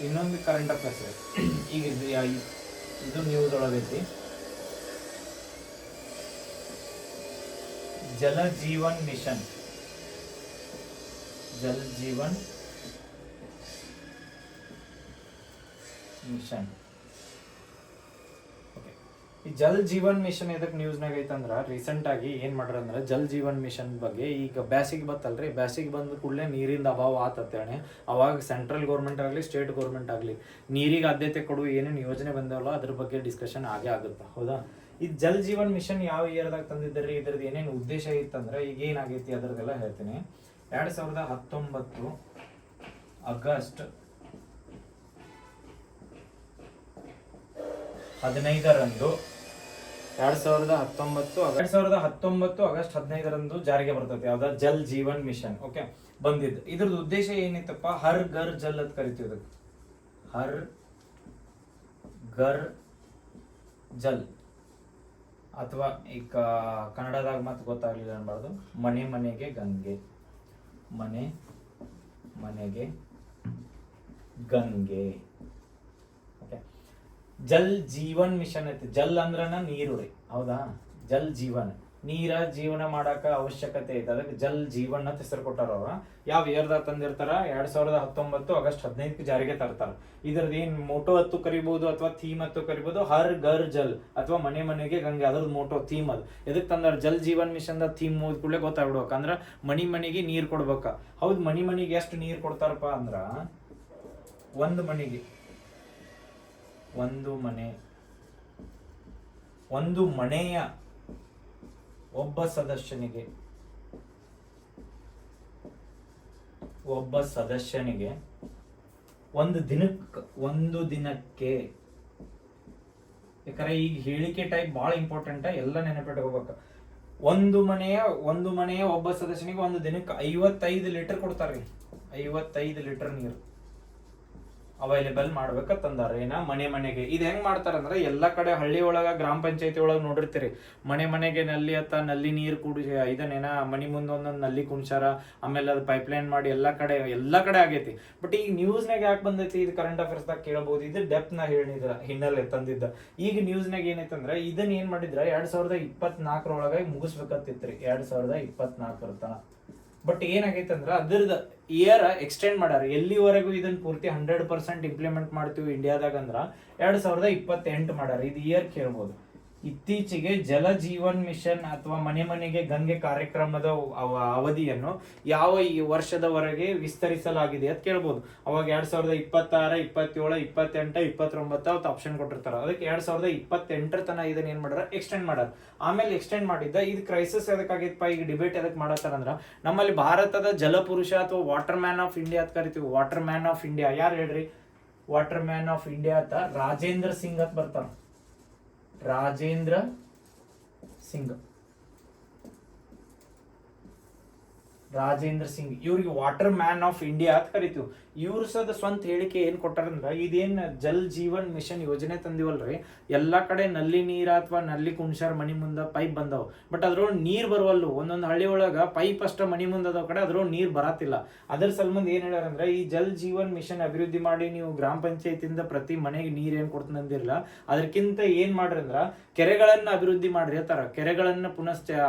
ಇನ್ನೊಂದು ಕರೆಂಟ್ ಅಫೇರ್ಸ್ ಈಗ ಇದು ನ್ಯೂಸ್ ಒಳಗೈತಿ. ಜಲ ಜೀವನ್ ಮಿಷನ್ ಈ ಜಲ್ ಜೀವನ್ ಮಿಷನ್ ಎದಕ್ಕೆ ನ್ಯೂಸ್ನಾಗ ಐತಂದ್ರ ರೀಸೆಂಟ್ ಆಗಿ ಏನ್ ಮಾಡ್ರ ಅಂದ್ರೆ ಜಲ್ ಜೀವನ್ ಮಿಷನ್ ಬಗ್ಗೆ ಈಗ ಬ್ಯಾಸಿಗೆ ಬತ್ತಲ್ರಿ, ಬ್ಯಾಸಿಗೆ ಬಂದ ಕೂಡಲೇ ನೀರಿಂದ ಅಭಾವ ಆತತ್ತೇಳಿ ಅವಾಗ ಸೆಂಟ್ರಲ್ ಗೌರ್ಮೆಂಟ್ ಆಗಲಿ ಸ್ಟೇಟ್ ಗೌರ್ಮೆಂಟ್ ಆಗಲಿ ನೀರಿಗೆ ಆದ್ಯತೆ ಕೊಡುವ ಏನೇನು ಯೋಜನೆ ಬಂದವಲ್ಲ ಅದ್ರ ಬಗ್ಗೆ ಡಿಸ್ಕಷನ್ ಆಗೇ ಆಗುತ್ತಾ, ಹೌದಾ? ಈ ಜಲ್ ಜೀವನ್ ಮಿಷನ್ ಯಾವ ಇಯರ್ದಾಗ ತಂದಿದ್ದರಿ, ಇದ್ರದ್ದು ಏನೇನು ಉದ್ದೇಶ ಇತ್ತಂದ್ರೆ ಈಗ ಏನಾಗೈತಿ ಅದರದೆಲ್ಲ ಹೇಳ್ತೀನಿ. 2019 ಆಗಸ್ಟ್ 15ರಂದು 2019 ಆಗಸ್ಟ್ 15ರಂದು ಜಾರಿಗೆ ಬರ್ತೈತಿ. ಯಾವ್ದ ಜಲ್ ಜೀವನ್ ಮಿಷನ್. ಓಕೆ, ಬಂದಿದ್ದು ಇದ್ರದ್ದು ಉದ್ದೇಶ ಏನಿತ್ತಪ್ಪ, ಹರ್ ಘರ್ ಜಲ್ ಅಂತ ಕರಿತೀವಿ ಅದಕ್ಕೆ. ಹರ್ ಘರ್ ಜಲ್, ಅಥವಾ ಈಗ ಕನ್ನಡದಾಗ ಮತ್ತೆ ಗೊತ್ತಾಗ್ಲಿಲ್ಲ ಅನ್ಬಾರ್ದು, ಮನೆ ಮನೆಗೆ ಗಂಗೆ. ಮನೆ ಮನೆಗೆ ಗಂಗೆ. ಓಕೆ, ಜಲ್ ಜೀವನ್ ಮಿಷನ್ ಐತಿ. ಜಲ್ ಅಂದ್ರನ ನೀರು ರೀ, ಹೌದಾ? ಜಲ್ ಜೀವನ್, ನೀರ ಜೀವನ ಮಾಡಾಕ ಅವಶ್ಯಕತೆ ಐತೆ, ಅದಕ್ಕೆ ಜಲ್ ಜೀವನ್ ಅಂತ ಹೆಸರು ಕೊಟ್ಟಾರ. ಅವ್ರ ಯಾವ ಇಯರ್ದಾಗ ತಂದಿರ್ತಾರ? 2019 ಆಗಸ್ಟ್ 15ಕ್ಕೆ ಜಾರಿಗೆ ತರ್ತಾರ. ಇದ್ರದ್ದು ಏನ್ ಮೋಟೋ ಹತ್ತು ಕರಿಬಹುದು ಅಥವಾ ಥೀಮ್ ಹತ್ತು ಕರಿಬಹುದು, ಹರ್ ಘರ್ ಜಲ್ ಅಥವಾ ಮನೆ ಮನೆಗೆ ಗಂಗೆ, ಅದ್ರದ್ದು ಮೋಟೋ ಥೀಮ್ ಅದು. ಎದಕ್ ತಂದಾರ? ಜಲ್ ಜೀವನ್ ಮಿಷನ್ ದ ಥೀಮ್ ಓದ್ ಕೂಡಲೇ ಗೊತ್ತಾಗ್ಬಿಡ್ಬೇಕ, ಅಂದ್ರ ಮನಿ ಮನೆಗೆ ನೀರ್ ಕೊಡ್ಬೇಕ. ಹೌದ್, ಮನಿ ಮನೆಗೆ ಎಷ್ಟು ನೀರ್ ಕೊಡ್ತಾರಪ್ಪ ಅಂದ್ರ, ಒಂದು ಮನೆಗೆ ಒಂದು ಮನೆಯ ಒಬ್ಬ ಸದಸ್ಯನಿಗೆ ಒಂದು ದಿನಕ್ಕೆ. ಯಾಕಂದ್ರೆ ಈಗ ಹೇಳಿಕೆ ಟೈಪ್ ಬಹಳ ಇಂಪಾರ್ಟೆಂಟ್, ಎಲ್ಲ ನೆನಪಿಟ್ಕೋಬೇಕು. ಒಂದು ಮನೆಯ ಒಬ್ಬ ಸದಸ್ಯನಿಗೆ ಒಂದು ದಿನಕ್ಕೆ 55 ಲೀಟರ್ ಕೊಡ್ತಾರ್ರಿ. 55 ಲೀಟರ್ ನೀರು ಅವೈಲೇಬಲ್ ಮಾಡ್ಬೇಕಂದಾರ. ಏನ ಮನೆ ಮನೆಗೆ. ಇದು ಹೆಂಗ್ ಮಾಡ್ತಾರಂದ್ರೆ, ಎಲ್ಲಾ ಕಡೆ ಹಳ್ಳಿ ಒಳಗ ಗ್ರಾಮ ಪಂಚಾಯತಿ ಒಳಗ ನೋಡಿರ್ತೀರಿ, ಮನೆ ಮನೆಗೆ ನಲ್ಲಿ ನೀರು ಕುಡಿಸಿ ಇದನ್ನೇನ ಮನಿ ಮುಂದೆ ಒಂದೊಂದು ನಲ್ಲಿ ಕುಣ್ಸಾರ, ಆಮೇಲೆ ಅದು ಪೈಪ್ಲೈನ್ ಮಾಡಿ ಎಲ್ಲಾ ಕಡೆ ಆಗೈತಿ. ಬಟ್ ಈಗ ನ್ಯೂಸ್ನಾಗ ಯಾಕೆ ಬಂದೈತಿ? ಇದು ಕರೆಂಟ್ ಅಫೇರ್ಸ್ ದಾಗ ಕೇಳಬಹುದು. ಇದು ಡೆಪ್ತ್ ನ ಹೇಳಿದ್ರ ಹಿನ್ನೆಲೆ ತಂದಿದ್ದ. ಈಗ ನ್ಯೂಸ್ನಾಗ ಏನೈತಂದ್ರ, ಇದನ್ನ ಏನ್ ಮಾಡಿದ್ರ 2024 ಮುಗಿಸ್ಬೇಕಂತಿತ್ರಿ, 2024 ತನ. ಬಟ್ ಏನಾಗೈತೆ ಅಂದ್ರೆ ಅದ್ರದ್ದು ಇಯರ್ ಎಕ್ಸ್ಟೆಂಡ್ ಮಾಡ್ಯಾರ. ಎಲ್ಲಿವರೆಗೂ ಇದನ್ನ ಪೂರ್ತಿ 100% ಇಂಪ್ಲಿಮೆಂಟ್ ಮಾಡ್ತೀವಿ ಇಂಡಿಯಾದಾಗ ಅಂದ್ರ 2028 ಮಾಡ್ಯಾರ. ಇದು ಇಯರ್ ಕೇಳ್ಬೋದು. ಇತ್ತೀಚೆಗೆ ಜಲ ಜೀವನ್ ಮಿಷನ್ ಅಥವಾ ಮನೆ ಮನೆಗೆ ಗಂಗೆ ಕಾರ್ಯಕ್ರಮದ ಅವಧಿಯನ್ನು ಯಾವ ಈ ವರ್ಷದವರೆಗೆ ವಿಸ್ತರಿಸಲಾಗಿದೆ ಅಂತ ಕೇಳ್ಬೋದು. ಅವಾಗ 2026, 27, 28, 29 ಆಪ್ಷನ್ ಕೊಟ್ಟಿರ್ತಾರ. ಅದಕ್ಕೆ 2028 ತನ ಇದನ್ನ ಏನ್ ಮಾಡ್ಯಾರ? ಎಕ್ಸ್ಟೆಂಡ್ ಮಾಡ್ಯಾರ. ಆಮೇಲೆ ಎಕ್ಸ್ಟೆಂಡ್ ಮಾಡಿದ್ದ ಇದು ಕ್ರೈಸಿಸ್ ಎದಕ್ಕಾಗಿತ್ತಪ್ಪ, ಈಗ ಡಿಬೇಟ್ ಎದಕ್ ಮಾಡತ್ತಾರಂದ್ರ, ನಮ್ಮಲ್ಲಿ ಭಾರತದ ಜಲಪುರುಷ ಅಥವಾ ವಾಟರ್ ಮ್ಯಾನ್ ಆಫ್ ಇಂಡಿಯಾ ಅಂತ ಕರಿತೀವಿ. ವಾಟರ್ ಮ್ಯಾನ್ ಆಫ್ ಇಂಡಿಯಾ ಯಾರು ಹೇಳ್ರಿ? ವಾಟರ್ ಮ್ಯಾನ್ ಆಫ್ ಇಂಡಿಯಾ ಅಂತ ರಾಜೇಂದ್ರ ಸಿಂಗ್ ಅಂತ ಬರ್ತಾರ. ರಾಜೇಂದ್ರ ಸಿಂಗ್ ಇವ್ರಿಗೆ ವಾಟರ್ ಮ್ಯಾನ್ ಆಫ್ ಇಂಡಿಯಾ ಅಂತ ಕರಿತೀವಿ. ಇವ್ರ ಸ್ವಂತ ಹೇಳಿಕೆ ಏನ್ ಕೊಟ್ಟಾರಂದ್ರ, ಇದೇನ್ ಜಲ್ ಜೀವನ್ ಮಿಷನ್ ಯೋಜನೆ ತಂದಿವಲ್ರಿ, ಎಲ್ಲಾ ಕಡೆ ನಲ್ಲಿ ನೀರ ಅಥವಾ ನಲ್ಲಿ ಕುಣ್ಸಾರ್ ಮನಿ ಮುಂದ ಪೈಪ್ ಬಂದವ್. ಬಟ್ ಅದ್ರೊಳಗೆ ನೀರ್ ಬರುವಲ್ಲು. ಒಂದೊಂದು ಹಳ್ಳಿ ಒಳಗ ಪೈಪ್ ಅಷ್ಟ ಮನಿ ಮುಂದ ಅದಾವ ಕಡೆ ಅದ್ರೊಳಗೆ ನೀರ್ ಬರಾತಿಲ್ಲ. ಅದ್ರ ಸಂಬಂಧ ಏನ್ ಹೇಳ್ಯಾರಂದ್ರ, ಈ ಜಲ್ ಜೀವನ್ ಮಿಷನ್ ಅಭಿವೃದ್ಧಿ ಮಾಡಿ ನೀವು ಗ್ರಾಮ ಪಂಚಾಯತಿಯಿಂದ ಪ್ರತಿ ಮನೆಗೆ ನೀರ್ ಏನ್ ಕೊಡ್ತಂದಿರಲ್ಲ, ಅದಕ್ಕಿಂತ ಏನ್ ಮಾಡ್ರಿ ಅಂದ್ರ ಕೆರೆಗಳನ್ನ ಅಭಿವೃದ್ಧಿ ಮಾಡ್ರಿ ಅಂತಾರ. ಕೆರೆಗಳನ್ನ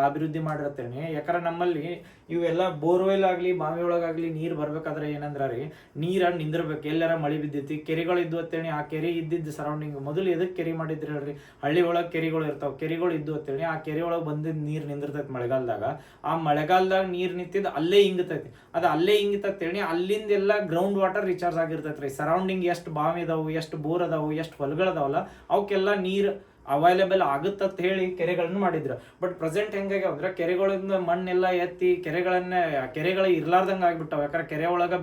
ಅಭಿವೃದ್ಧಿ ಮಾಡಿರ್ತೇನೆ. ಯಾಕಂದ್ರೆ ನಮ್ಮಲ್ಲಿ ಇವೆಲ್ಲ ಬೋರ್ವೆಲ್ ಆಗ್ಲಿ ಬಾವಿ ಒಳಗಾಗ್ಲಿ ನೀರ್ ಬರ್ಬೇಕಾದ್ರೆ ಏನಂದ್ರ ರೀ, ನೀರ ನಿಂದಿರ್ಬೇಕು. ಎಲ್ಲಾರ ಮಳಿ ಬಿದ್ದೈತಿ, ಕೆರೆಗಳು ಇದ್ದು ಅಂತೇಳಿ ಆ ಕೆರೆ ಇದ್ದಿದ್ದು ಸರೌಂಡಿಂಗ್ ಮೊದಲು ಎದಕ್ ಕೆರೆ ಮಾಡಿದ್ರಿ ಹೇಳ್ರಿ? ಹಳ್ಳಿ ಒಳಗ್ ಕೆರೆಗಳು ಇರ್ತಾವ, ಕೆರೆಗಳು ಇದ್ದು ಅಂತೇಳಿ ಆ ಕೆರೆ ಒಳಗ್ ಬಂದಿದ್ ನೀರ್ ನಿಂದಿರ್ತೈತಿ ಮಳೆಗಾಲದಾಗ. ಆ ಮಳೆಗಾಲದಾಗ ನೀರ್ ನಿಂತಿದ್ ಅಲ್ಲೇ ಹಿಂಗತೈತಿ. ಅದು ಅಲ್ಲೇ ಹಿಂಗತೇಳಿ ಅಲ್ಲಿಂದ ಎಲ್ಲ ಗ್ರೌಂಡ್ ವಾಟರ್ ರಿಚಾರ್ಜ್ ಆಗಿರ್ತೈತ್ರಿ. ಸರೌಂಡಿಂಗ್ ಎಷ್ಟು ಬಾವಿ ಅದಾವು, ಎಷ್ಟು ಬೋರ್ ಅದಾವು, ಎಷ್ಟು ಹೊಲಗಳದಾವಲ್ಲ ಅವಕ್ಕೆಲ್ಲ ನೀರ್ ಅವೈಲೇಬಲ್ ಆಗುತ್ತಂತ ಹೇಳಿ ಕೆರೆಗಳನ್ನ ಮಾಡಿದ್ರು. ಬಟ್ ಪ್ರೆಸೆಂಟ್ ಹೆಂಗಾಗ್ಯಾವ ಅಂದ್ರೆ ಕೆರೆಗಳಿಂದ ಮಣ್ಣೆಲ್ಲ ಎತ್ತಿ ಕೆರೆಗಳ ಇರ್ಲಾರ್ದಂಗ ಆಗ್ಬಿಟ್ಟಾವ. ಯಾಕಂದ್ರೆ ಕೆರೆ ಒಳಗ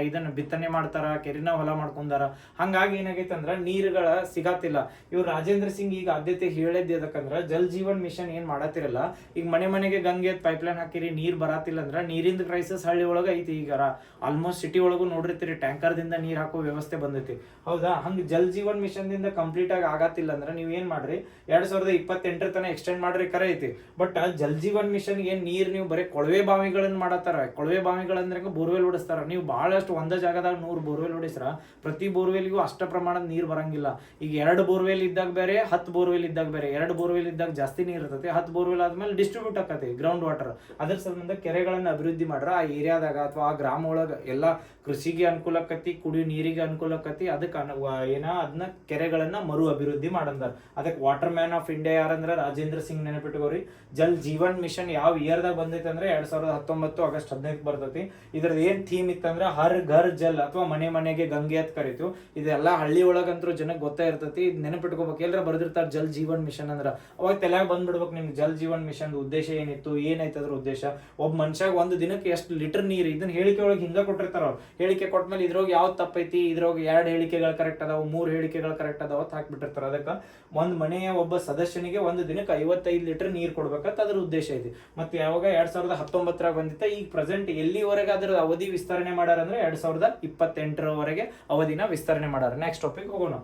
ಇದನ್ನ ಬಿತ್ತನೆ ಮಾಡ್ತಾರ, ಕೆರೆನ ಹೊಲ ಮಾಡ್ಕೊಂಡಾರ. ಹಂಗಾಗಿ ಏನಾಗೈತೆ ಅಂದ್ರ ನೀರುಗಳ ಸಿಗಾತಿಲ್ಲ. ಇವ್ರು ರಾಜೇಂದ್ರ ಸಿಂಗ್ ಈಗ ಆದ್ಯತೆ ಹೇಳಿದ್ ಯಾಕಂದ್ರ ಜಲ್ ಜೀವನ್ ಮಿಷನ್ ಏನ್ ಮಾಡತ್ತಿರಲ್ಲ, ಈಗ ಮನೆ ಮನೆಗೆ ಗಂಗೆ ಪೈಪ್ಲೈನ್ ಹಾಕಿರಿ, ನೀರ್ ಬರಾತಿಲ್ಲ ಅಂದ್ರ ನೀರಿಂದ ಕ್ರೈಸಿಸ್ ಹಳ್ಳಿ ಒಳಗ ಐತಿ. ಈಗ ಆಲ್ಮೋಸ್ಟ್ ಸಿಟಿ ಒಳಗೂ ನೋಡಿರ್ತೀರಿ ಟ್ಯಾಂಕರ್ ದಿಂದ ನೀರ್ ಹಾಕೋ ವ್ಯವಸ್ಥೆ ಬಂದೈತಿ, ಹೌದಾ? ಹಂಗ ಜಲ್ ಜೀವನ್ ಮಿಷನ್ ದಿಂದ ಕಂಪ್ಲೀಟ್ ಆಗಿ ಆಗತ್ತಿಲ್ಲ ಅಂದ್ರ ನೀವ್ ಏನ್ ಮಾಡ್ರಿ, 2028 ತನ ಎಕ್ಸ್ಟೆಂಡ್ ಮಾಡ್ರಿ ಕರೆ ಐತಿ. ಬಟ್ ಜಲ್ ಜೀವನ್ ಮಿಷನ್ ಏನ್ ನೀರ್ ನೀವು ಬರೀ ಕೊಳವೆ ಬಾವಿಗಳನ್ನ ಮಾಡತ್ತಾರ. ಕೊಳವೆ ಬಾವಿಗಳಂದ್ರೆ ಬೋರ್ವೆಲ್ ಹೊಡಿಸ್ತಾರ. ನೀವು ಬಹಳಷ್ಟು ಒಂದ ಜಾಗದಾಗ 100 ಬೋರ್ವೆಲ್ ಹೊಡಿಸ್ರ ಪ್ರತಿ ಬೋರ್ವೆಲ್ಗೂ ಅಷ್ಟ ಪ್ರಮಾಣದ ನೀರ್ ಬರಂಗಿಲ್ಲ. ಈಗ 2 ಬೋರ್ವೆಲ್ ಇದ್ದಾಗ ಬೇರೆ, 10 ಬೋರ್ವೆಲ್ ಇದ್ದಾಗ ಬೇರೆ. 2 ಬೋರ್ವೆಲ್ ಇದ್ದಾಗ ಜಾಸ್ತಿ ನೀರ್ ಇರ್ತೈತಿ, 10 ಬೋರ್ವೆಲ್ ಆದ್ಮೇಲೆ ಡಿಸ್ಟ್ರಿಬ್ಯೂಟ್ ಆಕತಿ ಗ್ರೌಂಡ್ ವಾಟರ್. ಅದ್ರ ಸಂಬಂಧ ಕೆರೆಗಳನ್ನ ಅಭಿವೃದ್ಧಿ ಮಾಡ್ರ ಆ ಏರಿಯಾದಾಗ ಅಥವಾ ಆ ಗ್ರಾಮ ಒಳಗ ಎಲ್ಲಾ ಕೃಷಿಗೆ ಅನುಕೂಲ ಆಕತಿ, ಕುಡಿಯೋ ನೀರಿಗೆ ಅನುಕೂಲ ಆಕತಿ. ಅದಕ್ಕೆ ಅದನ್ನ ಕೆರೆಗಳನ್ನ ಮರು ಅಭಿವೃದ್ಧಿ ಮಾಡಂದಾರ. ಅದಕ್ಕೆ ವಾಟರ್ ಮ್ಯಾನ್ ಆಫ್ ಇಂಡಿಯಾ ಯಾರಂದ್ರ ರಾಜೇಂದ್ರ ಸಿಂಗ್ ನೆನಪಿಟ್ಕೋರಿ. ಜಲ್ ಜೀವನ್ ಮಿಷನ್ ಯಾವ ಇಯರ್ ದಾಗ ಬಂದೈತೆ ಅಂದ್ರೆ 2019 ಆಗಸ್ಟ್ 15 ಬರ್ತೈತಿ. ಇದ್ರದ್ದು ಏನ್ ಥೀಮ್ ಇತ್ತಂದ್ರ ಹರ್ ಘರ್ ಜಲ್ ಅಥವಾ ಮನೆ ಮನೆಗೆ ಗಂಗೆ ಅಂತ ಕರಿತೀವಿ. ಇದೆಲ್ಲ ಹಳ್ಳಿ ಒಳಗಂತೂ ಜನಕ್ಕೆ ಗೊತ್ತಾ ಇರ್ತೈತಿ. ಇದು ನೆನಪಿಟ್ಕೋಬೇಕು. ಎಲ್ಲರ ಬರ್ದಿರ್ತಾರ ಜಲ್ ಜೀವನ್ ಮಿಷನ್ ಅಂದ್ರ ಅವಾಗ ತಲೆಯಾಗ ಬಂದ್ಬಿಡ್ಬೇಕು ನಿಮ್ಗೆ ಜಲ್ ಜೀವನ್ ಮಿಷನ್ ಉದ್ದೇಶ ಏನಿತ್ತು, ಏನೈತೆ ಅದ್ರ ಉದ್ದೇಶ. ಒಬ್ಬ ಮನುಷ್ಯಾಗ ಒಂದು ದಿನಕ್ಕೆ ಎಷ್ಟು ಲೀಟರ್ ನೀರು, ಇದನ್ನ ಹೇಳಿಕೆ ಒಳಗೆ ಹಿಂಗ ಕೊಟ್ಟಿರ್ತಾರ ಅವ್ರು. ಹೇಳಿಕೆ ಕೊಟ್ಮೇಲೆ ಇದ್ರೋಗ ಯಾವ್ದು ತಪ್ಪೈತಿ, ಇದ್ರೋಗ 2 ಹೇಳಿಕೆಗಳು ಕರೆಕ್ಟ್ ಅದಾವ, 3 ಹೇಳಿಕೆಗಳು ಕರೆಕ್ಟ್ ಅದಾವ ಹಾಕ್ಬಿಟ್ಟಿರ್ತಾರ. ಅದಕ್ಕೆ ಒಂದ್ ಮನೆ ಮನೆಯ ಒಬ್ಬ ಸದಸ್ಯನಿಗೆ ಒಂದು ದಿನಕ್ಕೆ 55 ಲೀಟರ್ ನೀರು ಕೊಡ್ಬೇಕಂತ ಅದ್ರ ಉದ್ದೇಶ ಐತಿ. ಮತ್ತೆ ಯಾವಾಗ 2019 ಬಂದಿತ್ತ, ಈಗ ಪ್ರೆಸೆಂಟ್ ಎಲ್ಲಿವರೆಗೆ ಅದ್ರ ಅವಧಿ ವಿಸ್ತರಣೆ ಮಾಡ್ಯಾರ ಅಂದ್ರೆ 2028 ಅವಧಿನ ವಿಸ್ತರಣೆ ಮಾಡ್ಯಾರ. ನೆಕ್ಸ್ಟ್ ಟಾಪಿಕ್ ಹೋಗೋಣ.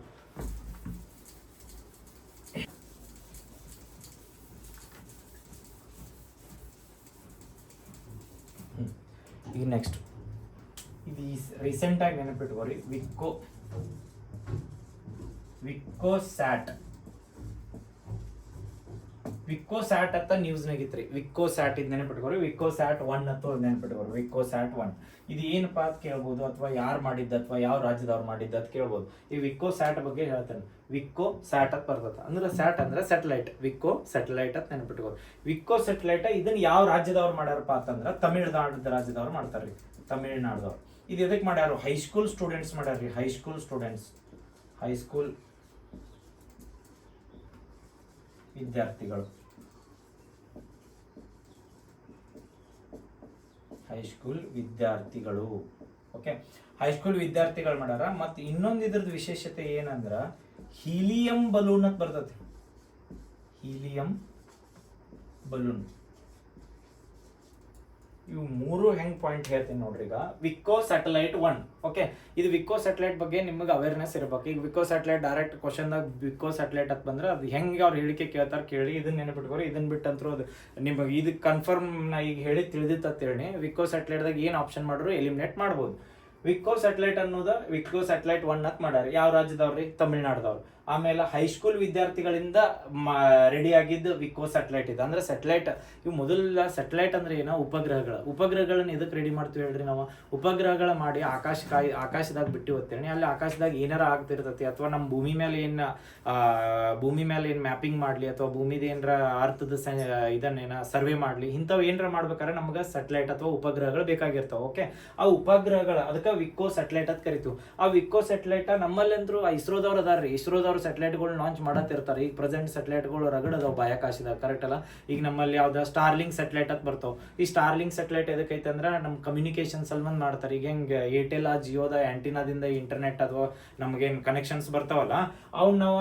ಈಗ ನೆಕ್ಸ್ಟ್ ಇದು ರೀಸೆಂಟ್ ಆಗಿ ನೆನಪಿಟ್ಕೋರಿ, ವಿಕ್ಕೋಸ್ಯಾಟ್ ಅಂತ ನ್ಯೂಸ್ನಾಗ ಇತ್ರಿ. ವಿಕ್ಕೋಸ್ಯಾಟ್ ಇದು ನೆನಪಿಟ್ಕೋರಿ, ವಿಕ್ಕೋಸ್ಯಾಟ್ 1 ಅಂತ ನೆನಪಿಟ್ಕೋರಿ. ವಿಕ್ಕೋಸ್ಯಾಟ್ 1 ಇದು ಏನಪ್ಪ ಅಂತ ಕೇಳ್ಬೋದು, ಅಥವಾ ಯಾರು ಮಾಡಿದ್ದ ಅಥವಾ ಯಾವ ರಾಜ್ಯದವ್ರು ಮಾಡಿದ್ದ ಅಂತ ಕೇಳ್ಬೋದು. ಈ ವಿಕ್ಕೋಸ್ಯಾಟ್ ಬಗ್ಗೆ ಹೇಳ್ತೇನೆ. ವಿಕ್ಕೋಸ್ಯಾಟ್ ಅಂತ ಬರ್ತದೆ, ಅಂದ್ರೆ ಸ್ಯಾಟ್ ಅಂದ್ರೆ ಸ್ಯಾಟಲೈಟ್, ವಿಕ್ಕೋ ಸ್ಯಾಟಲೈಟ್ ಅಂತ ನೆನಪಿಟ್ಕೋರಿ. ವಿಕ್ಕೋ ಸ್ಯಾಟಲೈಟ್ ಇದನ್ನ ಯಾವ ರಾಜ್ಯದವ್ರು ಮಾಡ್ಯಾರಪ್ಪ ಅಂತಂದ್ರೆ ತಮಿಳ್ನಾಡು ರಾಜ್ಯದವ್ರು ಮಾಡ್ತಾರ್ರಿ, ತಮಿಳ್ನಾಡ್ದವ್ರು. ಇದು ಎದಕ್ಕೆ ಮಾಡ್ಯಾರು? ಹೈಸ್ಕೂಲ್ ಸ್ಟೂಡೆಂಟ್ಸ್ ಮಾಡ್ಯಾರ್ರಿ, ಹೈಸ್ಕೂಲ್ ವಿದ್ಯಾರ್ಥಿಗಳು, ಓಕೆ, ಹೈಸ್ಕೂಲ್ ವಿದ್ಯಾರ್ಥಿಗಳು ಮಾಡ್ಯಾರ. ಮತ್ತೆ ಇನ್ನೊಂದು ಇದ್ರದ್ದು ವಿಶೇಷತೆ ಏನಂದ್ರ ಹೀಲಿಯಂ ಬಲೂನ್ ಅಂತ ಬರ್ತದೆ. ಹೀಲಿಯಂ ಬಲೂನ್, ಇವು ಮೂರು ಹೆಂಗ್ ಪಾಯಿಂಟ್ ಹೇಳ್ತೀನಿ ನೋಡ್ರಿ. ಈಗ ವಿಕ್ಕೋ ಸ್ಯಾಟಲೈಟ್ 1, ಓಕೆ, ಇದು ವಿಕ್ಕೋ ಸ್ಯಾಟಲೈಟ್ ಬಗ್ಗೆ ನಿಮಗೆ ಅವೇರ್ನೆಸ್ ಇರಬೇಕು. ಈಗ ವಿಕ್ಕೋ ಸ್ಯಾಟಲೈಟ್ ಡೈರೆಕ್ಟ್ ಕ್ವಶನ್ದಾಗ ವಿಕ್ಕೋ ಸ್ಯಾಟಲೈಟ್ ಅಂತ ಬಂದ್ರೆ ಅದು ಹೆಂಗೆ ಅವ್ರು ಹೇಳಿಕೆ ಕೇಳ್ತಾರೆ ಕೇಳಿ, ಇದನ್ನ ನೆನಪಿಟ್ಕೋರಿ. ಇದನ್ನ ಬಿಟ್ಟಂತರೂ ಅದು ನಿಮಗೆ ಇದು ಕನ್ಫರ್ಮ್ ನಾ ಈಗ ಹೇಳಿ ತಿಳಿದಿತ್ತ ಹೇಳಿ ವಿಕ್ಕೋ ಸ್ಯಾಟಲೈಟ್ದಾಗ ಏನು ಆಪ್ಷನ್ ಮಾಡಿದ್ರು ಎಲಿಮಿನೇಟ್ ಮಾಡ್ಬೋದು. ವಿಕ್ಕೋ ಸ್ಯಾಟಲೈಟ್ ಅನ್ನೋದು ವಿಕ್ಕೋ ಸ್ಯಾಟಲೈಟ್ 1 ಅಂತ ಮಾಡ್ಯಾರ. ಯಾವ ರಾಜ್ಯದವ್ರಿ? ತಮಿಳ್ನಾಡ್ದವ್ರು. ಆಮೇಲೆ ಹೈಸ್ಕೂಲ್ ವಿದ್ಯಾರ್ಥಿಗಳಿಂದ ರೆಡಿ ಆಗಿದ್ದು ವಿಕ್ಕೋ ಸ್ಯಾಟಲೈಟ್ ಇದೆ. ಅಂದ್ರೆ ಸ್ಯಾಟಲೈಟ್, ಇವು ಮೊದಲ ಸ್ಯಾಟಲೈಟ್ ಅಂದ್ರೆ ಏನೋ ಉಪಗ್ರಹಗಳನ್ನ ಎದಕ್ಕೆ ರೆಡಿ ಮಾಡ್ತೀವಿ ಹೇಳ್ರಿ ನಾವು? ಉಪಗ್ರಹಗಳ ಮಾಡಿ ಆಕಾಶದಾಗ ಬಿಟ್ಟು ಹೋಗ್ತೇನೆ. ಅಲ್ಲಿ ಆಕಾಶದಾಗ ಏನಾರ ಆಗ್ತಿರ್ತತಿ, ಅಥವಾ ನಮ್ಮ ಭೂಮಿ ಮೇಲೆ ಏನ್ ಮ್ಯಾಪಿಂಗ್ ಮಾಡ್ಲಿ, ಅಥವಾ ಭೂಮಿದ ಏನಾರ ಅರ್ಥದ ಇದನ್ನೇನ ಸರ್ವೆ ಮಾಡ್ಲಿ, ಇಂಥವು ಏನಾರ ಮಾಡ್ಬೇಕಾದ್ರೆ ನಮ್ಗೆ ಸ್ಯಾಟಲೈಟ್ ಅಥವಾ ಉಪಗ್ರಹಗಳು ಬೇಕಾಗಿರ್ತಾವ. ಓಕೆ, ಆ ಉಪಗ್ರಹಗಳ ಅದಕ್ಕೆ ವಿಕ್ಕೋ ಸ್ಯಾಟಲೈಟ್ ಅಂತ ಕರಿತೀವಿ. ಆ ವಿಕ್ಕೋ ಸ್ಯಾಟಲೈಟ್ ನಮ್ಮಲ್ಲಿ ಅಂದ್ರು ಇಸ್ರೋದವ್ರು ಅದಾರ್ರಿ, ಇಸ್ರೋದವ್ರು ಸ್ಯಾಟಲೈಟ್ಗಳು ಲಾಂಚ್ ಮಾಡತ್ತಿರ್ತಾರೆ. ಈಗ ಪ್ರೆಸೆಂಟ್ ಸ್ಯಾಟಲೈಟ್ಗಳು ರಗಡ್ ಅದಾವ ಬಾಹ್ಯಾಕಾಶದಾಗ, ಕರೆಕ್ಟ್ ಅಲ್ಲ? ಈಗ ನಮ್ಮಲ್ಲಿ ಯಾವ್ದು ಸ್ಟಾರ್ಲಿಂಗ್ ಸ್ಯಾಟಲೈಟ್ ಅಂತ ಬರ್ತಾವ. ಈ ಸ್ಟಾರ್ಲಿಂಗ್ ಸ್ಯಾಟಲೈಟ್ ಎದಕ್ಕೈತೆ ಅಂದ್ರೆ ನಮ್ಮ ಕಮ್ಯುನಿಕೇಶನ್ ಸಲ್ಮಂದ್ ಮಾಡ್ತಾರೆ. ಈಗ ಹೆಂಗೆ ಏರ್ಟೆಲ್ ಜಿಯೋದ ಆಂಟಿನಾದಿಂದ ಇಂಟರ್ನೆಟ್ ಅಥವಾ ನಮ್ಗೇನ್ ಕನೆಕ್ಷನ್ಸ್ ಬರ್ತಾವಲ್ಲ, ಅವ್ನ ನಾವು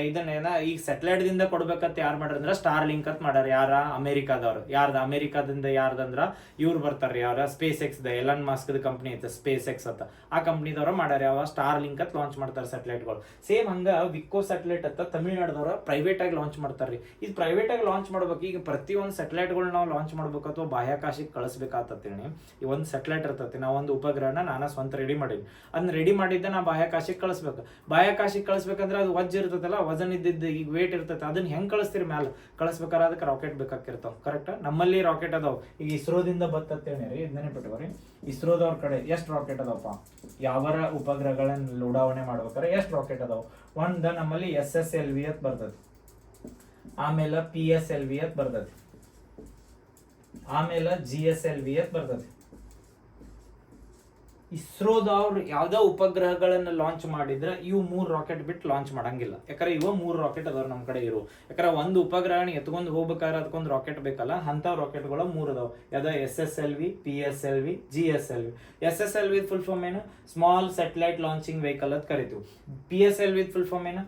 ಇದನ್ನೇನ ಈಗ ಸ್ಯಾಟಲೈಟ್ ದಿಂದ ಕೊಡ್ಬೇಕಂತ ಯಾರು ಮಾಡ್ರ ಅಂದ್ರೆ ಸ್ಟಾರ್ಲಿಂಕ್ ಅಂತ ಮಾಡ್ಯಾರ. ಯಾರ? ಅಮೆರಿಕಾದವ್ರು. ಅಮೆರಿಕಾದಿಂದ ಯಾರ್ದಂದ್ರ ಇವ್ರು ಬರ್ತಾರ್ರಿ, ಯಾರ? Space X the Elon mask company ಐತೆ ಸ್ಪೇಸ್ ಎಕ್ಸ್ ಅಂತ, ಆ ಕಂಪ್ನಿದವ್ರ ಮಾಡ್ಯಾರ. ಯಾವ? ಸ್ಟಾರ್ಲಿಂಕ್ ಅಂತ ಲಾಂಚ್ ಮಾಡ್ತಾರೆ ಸ್ಯಾಟಲೈಟ್ಗಳು. ಸೇಮ್ ಹಂಗ ವಿಕ್ಕೋ ಸ್ಯಾಟಲೈಟ್ ಅಂತ ತಮಿಳ್ನಾಡದವ್ರ ಪ್ರೈವೇಟ್ ಆಗಿ ಲಾಂಚ್ ಮಾಡ್ತಾರ್ರಿ. ಇದು ಪ್ರೈವೇಟ್ ಆಗಿ ಲಾಂಚ್ ಮಾಡ್ಬೇಕು. ಈಗ ಪ್ರತಿಯೊಂದು ಸ್ಯಾಟಲೈಟ್ಗಳು ನಾವು ಲಾಂಚ್ ಮಾಡ್ಬೇಕು ಅಥವಾ ಬಾಹ್ಯಾಕಾಶಕ್ಕೆ ಕಳಿಸ್ಬೇಕಾಗ್ತೇನೆ. ಈ ಒಂದು ಸ್ಯಾಟಲೈಟ್ ಇರ್ತೈತಿ, ನಾವು ಒಂದು ಉಪಗ್ರಹನ ನಾನು ಸ್ವಂತ ರೆಡಿ ಮಾಡೀನಿ. ಅದನ್ನ ರೆಡಿ ಮಾಡಿದ್ದೆ ನಾ ಬಾಹ್ಯಾಕಾಶಕ್ಕೆ ಕಳಿಸ್ಬೇಕು. ಬಾಹ್ಯಾಕಾಶಕ್ಕೆ ಕಳಿಸ್ಬೇಕಂದ್ರೆ ಅದು ವಜ್ಜ ಇರ್ತೈತಲ್ಲ, ವಜನ್ ಇದ್ದಿದ್ದು ಈಗ ವೇಟ್ ಇರ್ತೈತೆ, ಅದನ್ನ ಹೆಂಗ್ ಕಳಿಸ್ತೀರಿ ಮ್ಯಾಲ? ಕಳಿಸ್ಬೇಕಾದ್ರೆ ಅದಕ್ಕೆ ರಾಕೆಟ್ ಬೇಕಾಗಿರ್ತಾವ, ಕರೆಕ್ಟ್? ನಮ್ಮಲ್ಲಿ ರಾಕೆಟ್ ಅದಾವ. ಈಗ ಇಸ್ರೋದಿಂದ ಬರ್ತೇನೆ ರೀ, ಇದನ್ನೇ ಬಿಟ್ಟವ್ರಿ. ಇಸ್ರೋದವ್ರ ಕಡೆ ಎಷ್ಟು ರಾಕೆಟ್ ಅದಾವಪ್ಪ? ಯಾವರ ಉಪಗ್ರಹಗಳನ್ನ ಉಡಾವಣೆ ಮಾಡ್ಬೇಕಾರೆ ಎಷ್ಟು ರಾಕೆಟ್ ಅದಾವ? ಒಂದ ನಮ್ಮಲ್ಲಿ SSLV ಅಂತ ಬರ್ತದೆ, ಆಮೇಲೆ PSLV ಅಂತ ಬರ್ತದೆ, ಆಮೇಲೆ GSLV ಅಂತ ಬರ್ತದೆ. ಇಸ್ರೋದವ್ರು ಯಾವ್ದೋ ಉಪಗ್ರಹಗಳನ್ನ ಲಾಂಚ್ ಮಾಡಿದ್ರೆ ಇವು 3 ರಾಕೆಟ್ ಬಿಟ್ಟು ಲಾಂಚ್ ಮಾಡಂಗಿಲ್ಲ. ಯಾಕಂದ್ರೆ ಇವ 3 ರಾಕೆಟ್ ಅದಾವ ನಮ್ಮ ಕಡೆ ಇರೋ. ಯಾಕಂದ್ರೆ ಒಂದು ಉಪಗ್ರಹಣ ಎತ್ಕೊಂಡು ಹೋಗ್ಬೇಕಾದ್ರೆ ಅದಕ್ಕೊಂದು ರಾಕೆಟ್ ಬೇಕಲ್ಲ, ಅಂತ ರಾಕೆಟ್ಗಳು 3 ಅದಾವ. ಯಾವ್ದ? SSLV, PSLV, GSLV. SSLV full form ಏನು? ಸ್ಮಾಲ್ ಸ್ಯಾಟಲೈಟ್ ಲಾಂಚಿಂಗ್ ವೆಹಿಕಲ್ ಅಂತ ಕರಿತೀವಿ. PSLV ಫುಲ್ ಫಾರ್ಮ್ ಏನು?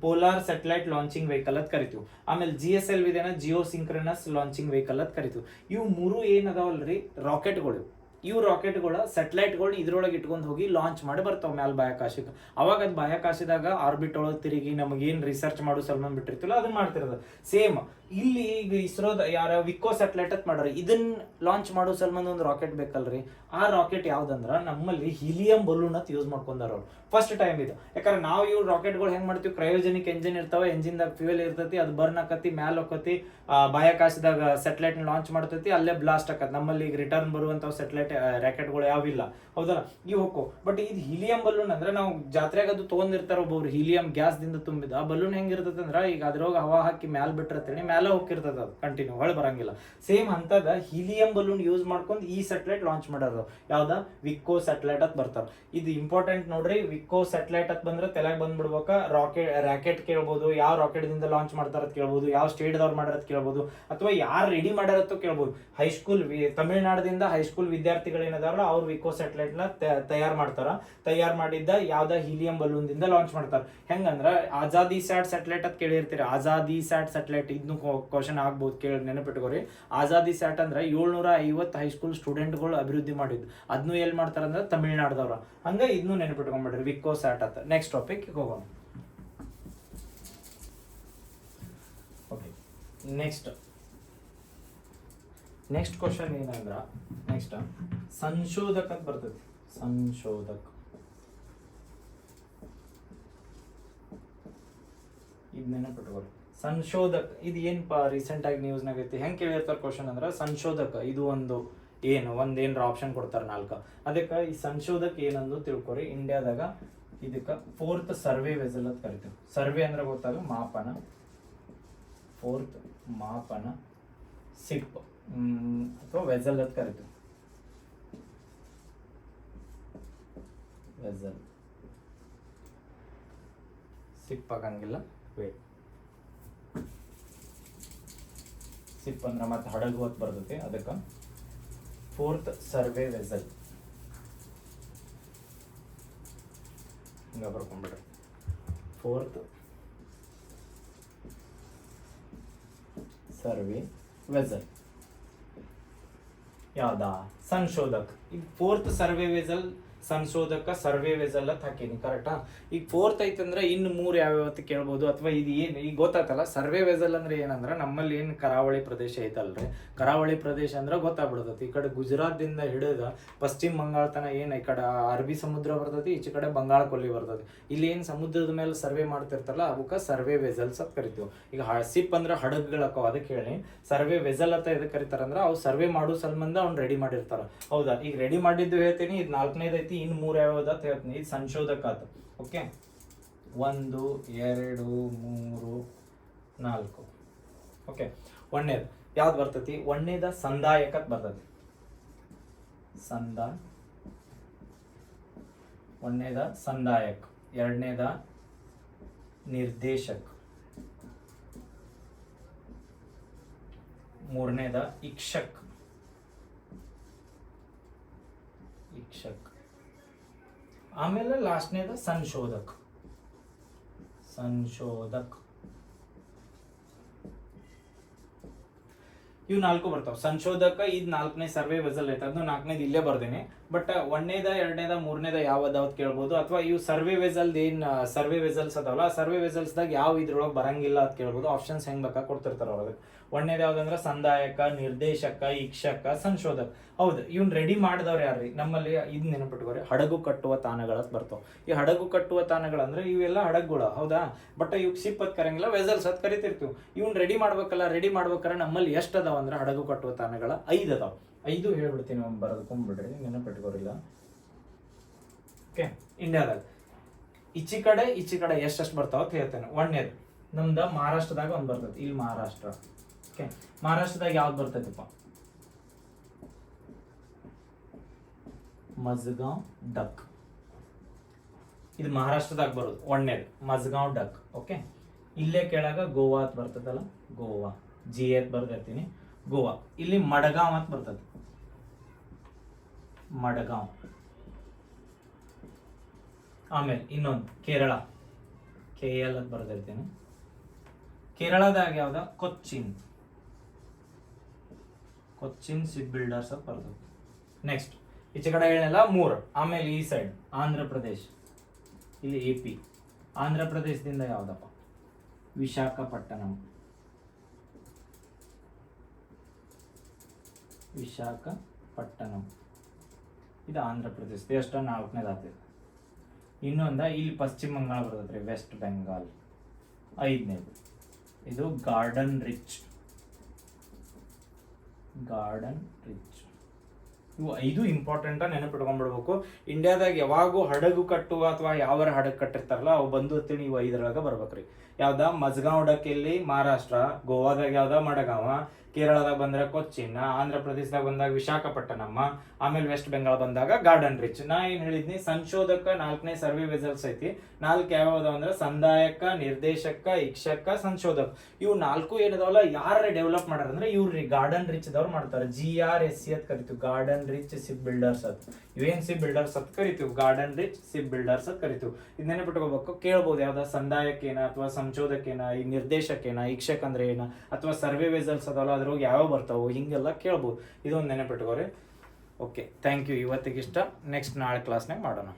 ಪೋಲಾರ್ ಸ್ಯಾಟಲೈಟ್ ಲಾಂಚಿಂಗ್ ವೆಹಿಕಲ್ ಅಂತ ಕರಿತೀವಿ. ಆಮೇಲೆ GSLV geosynchronous launching vehicle ಅಂತ ಕರಿತೀವಿ. ಇವು 3 ಏನ್ ಅದಾವಲ್ರಿ ರಾಕೆಟ್ಗಳು, ಇವು ರಾಕೆಟ್ಗಳು ಸ್ಯಾಟಲೈಟ್ಗಳು ಇದ್ರೊಳಗೆ ಇಟ್ಕೊಂಡು ಹೋಗಿ ಲಾಂಚ್ ಮಾಡಿ ಬರ್ತಾವ ಮ್ಯಾಲ ಬಾಹ್ಯಾಕಾಶಕ್ಕೆ. ಅವಾಗ ಅದು ಬಾಹ್ಯಾಕಾಶದಾಗ ಆರ್ಬಿಟ್ ಒಳಗೆ ತಿರುಗಿ ನಮಗೇನು ರಿಸರ್ಚ್ ಮಾಡೋ ಸಲ್ಮಾನ್ ಬಿಟ್ಟಿರ್ತಿಲ್ಲ ಅದನ್ನ ಮಾಡ್ತಿರೋದು. ಸೇಮ್ ಇಲ್ಲಿ ಈಗ ಇಸ್ರೋದ ಯಾರ ವಿಕ್ಕೋ ಸ್ಯಾಟಲೈಟ್ ಅಂತ ಮಾಡ್ರಿ, ಇದನ್ನ ಲಾಂಚ್ ಮಾಡೋ ಸಲ್ಮಾನ್ ಒಂದು ರಾಕೆಟ್ ಬೇಕಲ್ರಿ. ಆ ರಾಕೆಟ್ ಯಾವ್ದಂದ್ರ ನಮ್ಮಲ್ಲಿ ಹೀಲಿಯಂ ಬಲೂನ್ ಅಂತ ಯೂಸ್ ಮಾಡ್ಕೊಂಡಾರ ಅವ್ರು ಫಸ್ಟ್ ಟೈಮ್ ಇದು. ಯಾಕಂದ್ರೆ ನಾವು ಇವ್ ರಾಕೆಟ್ಗಳು ಹೆಂಗ್ ಮಾಡ್ತೀವಿ? ಕ್ರಯೋಜೆನಿಕ್ ಎಂಜಿನ್ ಇರ್ತಾವ, ಎಂಜಿನ್ದಾಗ ಫ್ಯೂಯಲ್ ಇರ್ತೈತಿ, ಅದು ಬರ್ನ್ ಆಕತಿ, ಮ್ಯಾಲ ಹೋಗತಿ, ಬಾಹ್ಯಾಕಾಶದಾಗ ಸ್ಯಾಟಲೈಟ್ ಲಾಂಚ್ ಮಾಡ್ತೈತಿ, ಅಲ್ಲೇ ಬ್ಲಾಸ್ಟ್ ಆಕತಿ. ನಮ್ಮಲ್ಲಿ ಈಗ ರಿಟರ್ನ್ ಬರುವಂತ ಸ್ಯಾಟಲೈಟ್ ರಾಕೆಟ್ಗಳು ಯಾವಿಲ್ಲ, ಹೌದಲ್ಲ? ಇವು ಹೋಗೋ. ಬಟ್ ಇದು ಹೀಲಿಯಂ ಬಲೂನ್ ಅಂದ್ರೆ ನಾವು ಜಾತ್ರೆಗೆ ಅದು ತಗೊಂಡಿರ್ತಾರ ಒಬ್ಬೊಬ್ರು, ಹೀಲಿಯಂ ಗ್ಯಾಸ್ ದಿಂದ ತುಂಬಿದ ಆ ಬಲೂನ್ ಹೆಂಗಿರ್ತೈತೆ ಅಂದ್ರೆ ಈಗ ಅದ್ರೊಳಗೆ ಹವಾ ಹಾಕಿ ಮ್ಯಾಲ ಬಿಟ್ಟಿರ್ತೇನೆ, ಮ್ಯಾಲ ಹೋಗಿರ್ತದ, ಅದು ಕಂಟಿನ್ಯೂ ಹೊಳೆ ಬರಂಗಿಲ್ಲ. ಸೇಮ್ ಅಂತದ ಹೀಲಿಯಂ ಬಲೂನ್ ಯೂಸ್ ಮಾಡ್ಕೊಂಡು ಈ ಸ್ಯಾಟಲೈಟ್ ಲಾಂಚ್ ಮಾಡೋದು. ಯಾವ್ದ? ವಿಕ್ಕೋ ಸ್ಯಾಟಲೈಟ್ ಅಂತ ಬರ್ತಾರ. ಇದು ಇಂಪಾರ್ಟೆಂಟ್ ನೋಡ್ರಿ. ವಿಕ್ಕೋ ಸ್ಯಾಟಲೈಟ್ ಅಂತ ಬಂದ್ರೆ ತಲೆಗೆ ಬಂದ್ಬಿಡ್ಬೇಕ. ರಾಕೆಟ್ ಕೇಳ್ಬೋದು, ಯಾವ ರಾಕೆಟ್ ದಿಂದ ಲಾಂಚ್ ಮಾಡ್ತಾರ ಕೇಳ್ಬೋದು, ಯಾವ ಸ್ಟೇಟ್ ದವ್ರು ಮಾಡ್ಯಾರ ಕೇಳ್ಬೋದು, ಅಥವಾ ಯಾರು ರೆಡಿ ಮಾಡ್ಯಾರತ್ತೋ ಕೇಳ್ಬೋದು. ಹೈಸ್ಕೂಲ್ ತಮಿಳ್ನಾಡದಿಂದ ಹೈಸ್ಕೂಲ್ ವಿದ್ಯಾರ್ಥಿ ವಿದ್ಯಾರ್ಥಿಗಳೇನದಾರಲ್ಲ ಅವ್ರು ವಿಕೋ ಸ್ಯಾಟಲೈಟ್ನ ತಯಾರು ಮಾಡಿದ್ದ ಯಾವ್ದ ಹೀಲಿಯಂ ಬಲೂನ್ದಿಂದ ಲಾಂಚ್ ಮಾಡ್ತಾರೆ. ಹೆಂಗಂದ್ರ ಆಜಾದಿ ಸ್ಯಾಟಲೈಟ್ ಅಂತ ಕೇಳಿರ್ತೀರಿ. ಆಜಾದಿ ಸ್ಯಾಟಲೈಟ್ ಇದನ್ನು ಕ್ವಶನ್ ಆಗ್ಬೋದು, ಕೇಳಿ ನೆನಪಿಟ್ಕೋರಿ. ಆಜಾದಿ ಸ್ಯಾಟ್ ಅಂದ್ರೆ 750 ಹೈಸ್ಕೂಲ್ ಸ್ಟೂಡೆಂಟ್ಗಳು ಅಭಿವೃದ್ಧಿ ಮಾಡಿದ್ದು. ಅದನ್ನು ಎಲ್ಲಿ ಮಾಡ್ತಾರ ಅಂದ್ರೆ ತಮಿಳ್ನಾಡ್ದವ್ರ. ಹಂಗ ಇದನ್ನು ನೆನಪಿಟ್ಕೊಂಡ್ಬಿಡ್ರಿ, ವಿಕೋ ಸ್ಯಾಟ್ ಅಂತ. ನೆಕ್ಸ್ಟ್ ಟಾಪಿಕ್ ಹೋಗೋಣ. ಓಕೆ, ನೆಕ್ಸ್ಟ್ ಕ್ವಶನ್ ಏನಂದ್ರ ಸಂಶೋಧಕ ಅಂತ ಬರ್ತೈತಿ. ಸಂಶೋಧಕ ಇದು ನೆನಪಿಟ್ಕೊಳ್ಳಿ. ಸಂಶೋಧಕ ಇದು ಏನಪ್ಪ ರೀಸೆಂಟ್ ಆಗಿ ನ್ಯೂಸ್ನಾಗ ಐತಿ. ಹೆಂಗೆ ಕೇಳಿರ್ತಾರ ಕ್ವಶನ್ ಅಂದ್ರೆ ಸಂಶೋಧಕ ಇದು ಒಂದೇನ್ರ ಆಪ್ಷನ್ ಕೊಡ್ತಾರ 4. ಅದಕ್ಕೆ ಈ ಸಂಶೋಧಕ ಏನಂದು ತಿಳ್ಕೊರಿ. ಇಂಡಿಯಾದಾಗ ಇದಕ್ಕೆ 4th ಸರ್ವೆ ವೆಸಲ್ ಅಂತ ಕರಿತೀವಿ. ಸರ್ವೆ ಅಂದ್ರೆ ಗೊತ್ತಾಗ ಮಾಪನ, 4th ಮಾಪನ, ಸಿಪ್ ಅಥವಾ ವೆಸಲ್ ಅಂತ ಕರಿತೀವಿ. ವೆಸಲ್ ಸಿಪ್ ಆಗಂಗಿಲ್ಲ, ವೇಟ್. ಸಿಪ್ ಅಂದ್ರೆ ಮತ್ತೆ ಹಡಗು ಅಂತ ಬರ್ತೈತಿ. ಅದಕ್ಕೆ 4th ಸರ್ವೆ ವೆಸಲ್ ಹಿಂಗ ಬರ್ಕೊಂಡ್ಬಿಡ್ರಿ. 4th survey vessel ಯಾವ್ದಾ? ಸಂಶೋಧಕ. ಈಗ 4th ಸರ್ವೆ ವೆಸಲ್ ಸಂಶೋಧಕ ಸರ್ವೆ ವೆಸಲ್ ಅಂತ ಹಾಕೀನಿ, ಕರೆಕ್ಟಾ? ಈಗ 4th ಐತಂದ್ರೆ ಇನ್ನು 3 ಯಾವ್ಯಾವತ್ತು ಕೇಳ್ಬೋದು. ಅಥವಾ ಇದು ಏನು ಈಗ ಗೊತ್ತಾತಲ್ಲ, ಸರ್ವೆ ವೆಸಲ್ ಅಂದ್ರೆ ಏನಂದ್ರೆ ನಮ್ಮಲ್ಲಿ ಏನು ಕರಾವಳಿ ಪ್ರದೇಶ ಐತಲ್ರಿ, ಕರಾವಳಿ ಪ್ರದೇಶ ಅಂದ್ರೆ ಗೊತ್ತಾಗ್ಬಿಡ್ತೈತಿ. ಈ ಕಡೆ ಗುಜರಾತ್ದಿಂದ ಹಿಡಿದ ಪಶ್ಚಿಮ ಬಂಗಾಳ ತನ ಏನು ಈ ಕಡೆ ಅರಬ್ಬಿ ಸಮುದ್ರ ಬರ್ತೈತಿ, ಈಚೆ ಕಡೆ ಬಂಗಾಳ ಕೊಲ್ಲಿ ಬರ್ತೈತಿ. ಇಲ್ಲಿ ಏನು ಸಮುದ್ರದ ಮೇಲೆ ಸರ್ವೆ ಮಾಡ್ತಿರ್ತಾರಲ್ಲ ಅವಕ್ಕೆ ಸರ್ವೆ ವೆಸಲ್ಸ್ ಅಂತ ಕರಿತೀವಿ. ಈಗ ಸಿಪ್ ಅಂದ್ರೆ ಹಡಗುಗಳಕ್ಕವ, ಅದಕ್ಕೆ ಹೇಳಿ. ಸರ್ವೆ ವೆಸಲ್ ಅಂತ ಎದಕ್ಕೆ ಕರಿತಾರಂದ್ರೆ ಅವು ಸರ್ವೆ ಮಾಡೋ ಸಂಬಂಧ ಅವ್ನು ರೆಡಿ ಮಾಡಿರ್ತಾರ. ಹೌದಾ? ಈಗ ರೆಡಿ ಮಾಡಿದ್ದು ಹೇಳ್ತೀನಿ. ಇದು 4ನೇದು ಐತಿ, ಇನ್ನು 3 ಯಾವ್ದು ಅಂತ ಹೇಳ್ತೀನಿ. ಇದು ಸಂಶೋಧಕ ಆತ. ಓಕೆ, 1 2 3 4. ಓಕೆ, 1ನೇದು ಯಾವ್ದು ಬರ್ತೈತಿ? 1ನೇದ ಸಂದಾಯಕ ಅಂತ ಬರ್ತೈತಿ. 1ನೇದ ಸಂದಾಯಕ, 2ನೇದ ನಿರ್ದೇಶಕ, 3ನೇದ ಇಕ್ಷಕ್. ಆಮೇಲೆ ಲಾಸ್ಟ್ನೇದ ಸಂಶೋಧಕ. ಇವು 4 ಬರ್ತಾವ. ಸಂಶೋಧಕ ಇದು 4ನೇ ಸರ್ವೆ ವೆಸಲ್ ಐತೆ, ಅದನ್ನು 4ನೇದು ಇಲ್ಲೇ ಬರ್ದೇನೆ. ಬಟ್ 1ನೇದ 2ನೇದ 3ನೇದ ಯಾವ್ದಾವ್ದು ಕೇಳ್ಬೋದು. ಅಥವಾ ಇವು ಸರ್ವೆ ವೆಸಲ್ ಸರ್ವೆ ವೆಸಲ್ಸ್ ಅದಾವಲ್ಲ, ಸರ್ವೆ ವೆಸಲ್ಸ್ದಾಗ ಯಾವ ಇದ್ರೊಳಗೆ ಬರಂಗಿಲ್ಲ ಅಂತ ಕೇಳ್ಬೋದು. ಆಪ್ಷನ್ಸ್ ಹೆಂಗ್ ಬೇಕಾ ಕೊಡ್ತಿರ್ತಾರ ಅವ್ರಿಗೆ. 1ನೇದು ಯಾವ್ದಂದ್ರೆ ಸಂದಾಯಕ, ನಿರ್ದೇಶಕ, ಇಕ್ಷಕ, ಸಂಶೋಧಕ. ಹೌದು, ಇವ್ನ ರೆಡಿ ಮಾಡಿದವ್ರು ಯಾರ್ರಿ? ನಮ್ಮಲ್ಲಿ ಇದು ನೆನಪಿಟ್ಕೋರಿ, ಹಡಗು ಕಟ್ಟುವ ತಾಣಗಳ ಬರ್ತಾವ. ಈ ಹಡಗು ಕಟ್ಟುವ ತಾಣಗಳಂದ್ರೆ ಇವೆಲ್ಲ ಹಡಗುಗಳು, ಹೌದಾ? ಬಟ್ ಇವ್ ಶಿಪ್ ಅತ್ ಕರಂಗಿಲ್ಲ, ವೆಸಲ್ಸ್ ಅತ್ ಕರಿತಿರ್ತೀವಿ. ಇವ್ನ ರೆಡಿ ಮಾಡ್ಬೇಕಾರೆ ನಮ್ಮಲ್ಲಿ ಎಷ್ಟು ಅದಾವ ಅಂದ್ರೆ ಹಡಗು ಕಟ್ಟುವ ತಾಣಗಳ 5 ಅದಾವ. 5 ಹೇಳ್ಬಿಡ್ತೀನಿ, ಬರೆದುಕೊಂಡ್ಬಿಡ್ರಿ, ನೆನಪಿಟ್ಕೋರಿಲ್ಲ. ಓಕೆ, ಇಂಡಿಯಾದಾಗ ಈಚಿ ಕಡೆ ಎಷ್ಟೆಷ್ಟು ಬರ್ತಾವ ಅಂತ ಹೇಳ್ತೇನೆ. 1ನೇದು ನಮ್ದು ಮಹಾರಾಷ್ಟ್ರದಾಗ ಒಂದು ಬರ್ತೈತಿ. ಇಲ್ಲಿ ಮಹಾರಾಷ್ಟ್ರ. ಓಕೆ, ಮಹಾರಾಷ್ಟ್ರದಾಗ ಯಾವ್ದು ಬರ್ತೈತಿಪ್ಪ? ಮಜ್ಗಾಂವ್ ಡಕ್. ಇದು ಮಹಾರಾಷ್ಟ್ರದಾಗ ಬರೋದು 1ನೇದು, ಮಜ್ಗಾಂವ್ ಡಕ್. ಓಕೆ, ಇಲ್ಲೇ ಕೆಳಗ ಗೋವಾ ಅಂತ ಬರ್ತದಲ್ಲ, ಗೋವಾ ಜಿ ಅಂತ ಬರ್ದಿರ್ತೀನಿ, ಗೋವಾ. ಇಲ್ಲಿ ಮಡಗಾಂವ್ ಅಂತ ಬರ್ತದೆ, ಮಡಗಾಂವ್. ಆಮೇಲೆ ಇನ್ನೊಂದು ಕೇರಳ, KL ಅಂತ ಬರ್ದಿರ್ತೀನಿ. ಕೇರಳದಾಗ ಯಾವ್ದ? ಕೊಚ್ಚಿನ್ ಶಿಪ್ ಬಿಲ್ಡರ್ಸ್ ಅಂತ ಬರ್ತದೆ. ನೆಕ್ಸ್ಟ್ ಈಚೆ ಕಡೆ ಹೇಳಲ್ಲ 3. ಆಮೇಲೆ ಈ ಸೈಡ್ ಆಂಧ್ರ ಪ್ರದೇಶ್, ಇಲ್ಲಿ AP. ಆಂಧ್ರ ಪ್ರದೇಶದಿಂದ ಯಾವ್ದಪ್ಪ? ವಿಶಾಖಪಟ್ಟಣಂ. ಇದು ಆಂಧ್ರ ಪ್ರದೇಶ. ಎಷ್ಟು? 4ನೇದು ಆಗ್ತದೆ. ಇನ್ನೊಂದ ಇಲ್ಲಿ ಪಶ್ಚಿಮ ಬಂಗಾಳ ಬರ್ತೈತ್ರಿ, ವೆಸ್ಟ್ ಬೆಂಗಾಲ್. 5ನೇದು ಇದು ಗಾರ್ಡನ್ ರಿಚ್. ಇವು 5 ಇಂಪಾರ್ಟೆಂಟ್ ನೆನಪಿಟ್ಕೊಂಡ್ಬಿಡ್ಬೇಕು. ಇಂಡಿಯಾದಾಗ ಯಾವಾಗೂ ಹಡಗು ಕಟ್ಟುವ ಅಥವಾ ಯಾವ ಹಡಗು ಕಟ್ಟಿರ್ತಾರಲ್ಲ ಅವು ಬಂದು ಅಂತೇಳಿ ಇವು 5ರೊಳಗೆ ಬರ್ಬೇಕ್ರಿ. ಯಾವ್ದ? ಮಜ್ಗಾಂವ್ ಡಕ್ ಇಲ್ಲಿ ಮಹಾರಾಷ್ಟ್ರ, ಗೋವಾದಾಗ ಯಾವ್ದ? ಮಡಗಾಂವ, ಕೇರಳದಾಗ ಬಂದ್ರೆ ಕೊಚ್ಚಿನ್, ಆಂಧ್ರ ಪ್ರದೇಶದಾಗ ಬಂದಾಗ ವಿಶಾಖಪಟ್ಟಣಮ್ಮ, ಆಮೇಲೆ ವೆಸ್ಟ್ ಬೆಂಗಾಲ್ ಬಂದಾಗ ಗಾರ್ಡನ್ ರಿಚ್. ನಾ ಏನ್ ಹೇಳಿದ್ನಿ, ಸಂಶೋಧಕ 4ನೇ ಸರ್ವೆ ವೆಸಲ್ಸ್ ಐತಿ. 4 ಯಾವ್ಯಾವ ಅಂದ್ರೆ ಸಂದಾಯಕ, ನಿರ್ದೇಶಕ, ಇಕ್ಷಕ, ಸಂಶೋಧಕ. ಇವು 4 ಏನದಾವಲ್ಲ ಯಾರ ಡೆವಲಪ್ ಮಾಡ್ಯಾರ ಅಂದ್ರೆ ಇವ್ರಿ ಗಾರ್ಡನ್ ರಿಚ್ ದವ್ರು ಮಾಡ್ತಾರೆ. GRSC ಅಂತ ಕರಿತೀವಿ, ಗಾರ್ಡನ್ ರಿಚ್ ಸಿಪ್ ಬಿಲ್ಡರ್ಸ್ ಅಂತ. ಇವೇನ್ ಸಿಪ್ ಬಿಲ್ಡರ್ಸ್ ಅಂತ ಕರಿತೀವಿ, ಗಾರ್ಡನ್ ರಿಚ್ ಸಿಪ್ ಬಿಲ್ಡರ್ಸ್ ಅಂತ ಕರಿತೀವಿ. ಇದನ್ನೇ ಬಿಟ್ಕೋಬೇಕು, ಕೇಳ್ಬೋದು ಯಾವ್ದ ಸಂದಾಯಕೇನ ಅಥವಾ ಸಂಶೋಧಕೇನ, ಈ ನಿರ್ದೇಶಕೇನ, ಇಕ್ಷಕ ಅಂದ್ರೆ ಏನ, ಅಥವಾ ಸರ್ವೆ ವೆಸಲ್ಸ್ ಅದಲ್ಲ ಅದ್ರೊಳಗೆ ಯಾವ ಬರ್ತಾವು, ಹಿಂಗೆಲ್ಲ ಕೇಳ್ಬೋದು. ಇದೊಂದು ನೆನಪಿಟ್ಕೋರಿ. Okay, thank you. ಇವತ್ತಿಗಿಷ್ಟ, ನೆಕ್ಸ್ಟ್ ನಾಳೆ ಕ್ಲಾಸ್ನಾಗ ಮಾಡೋಣ.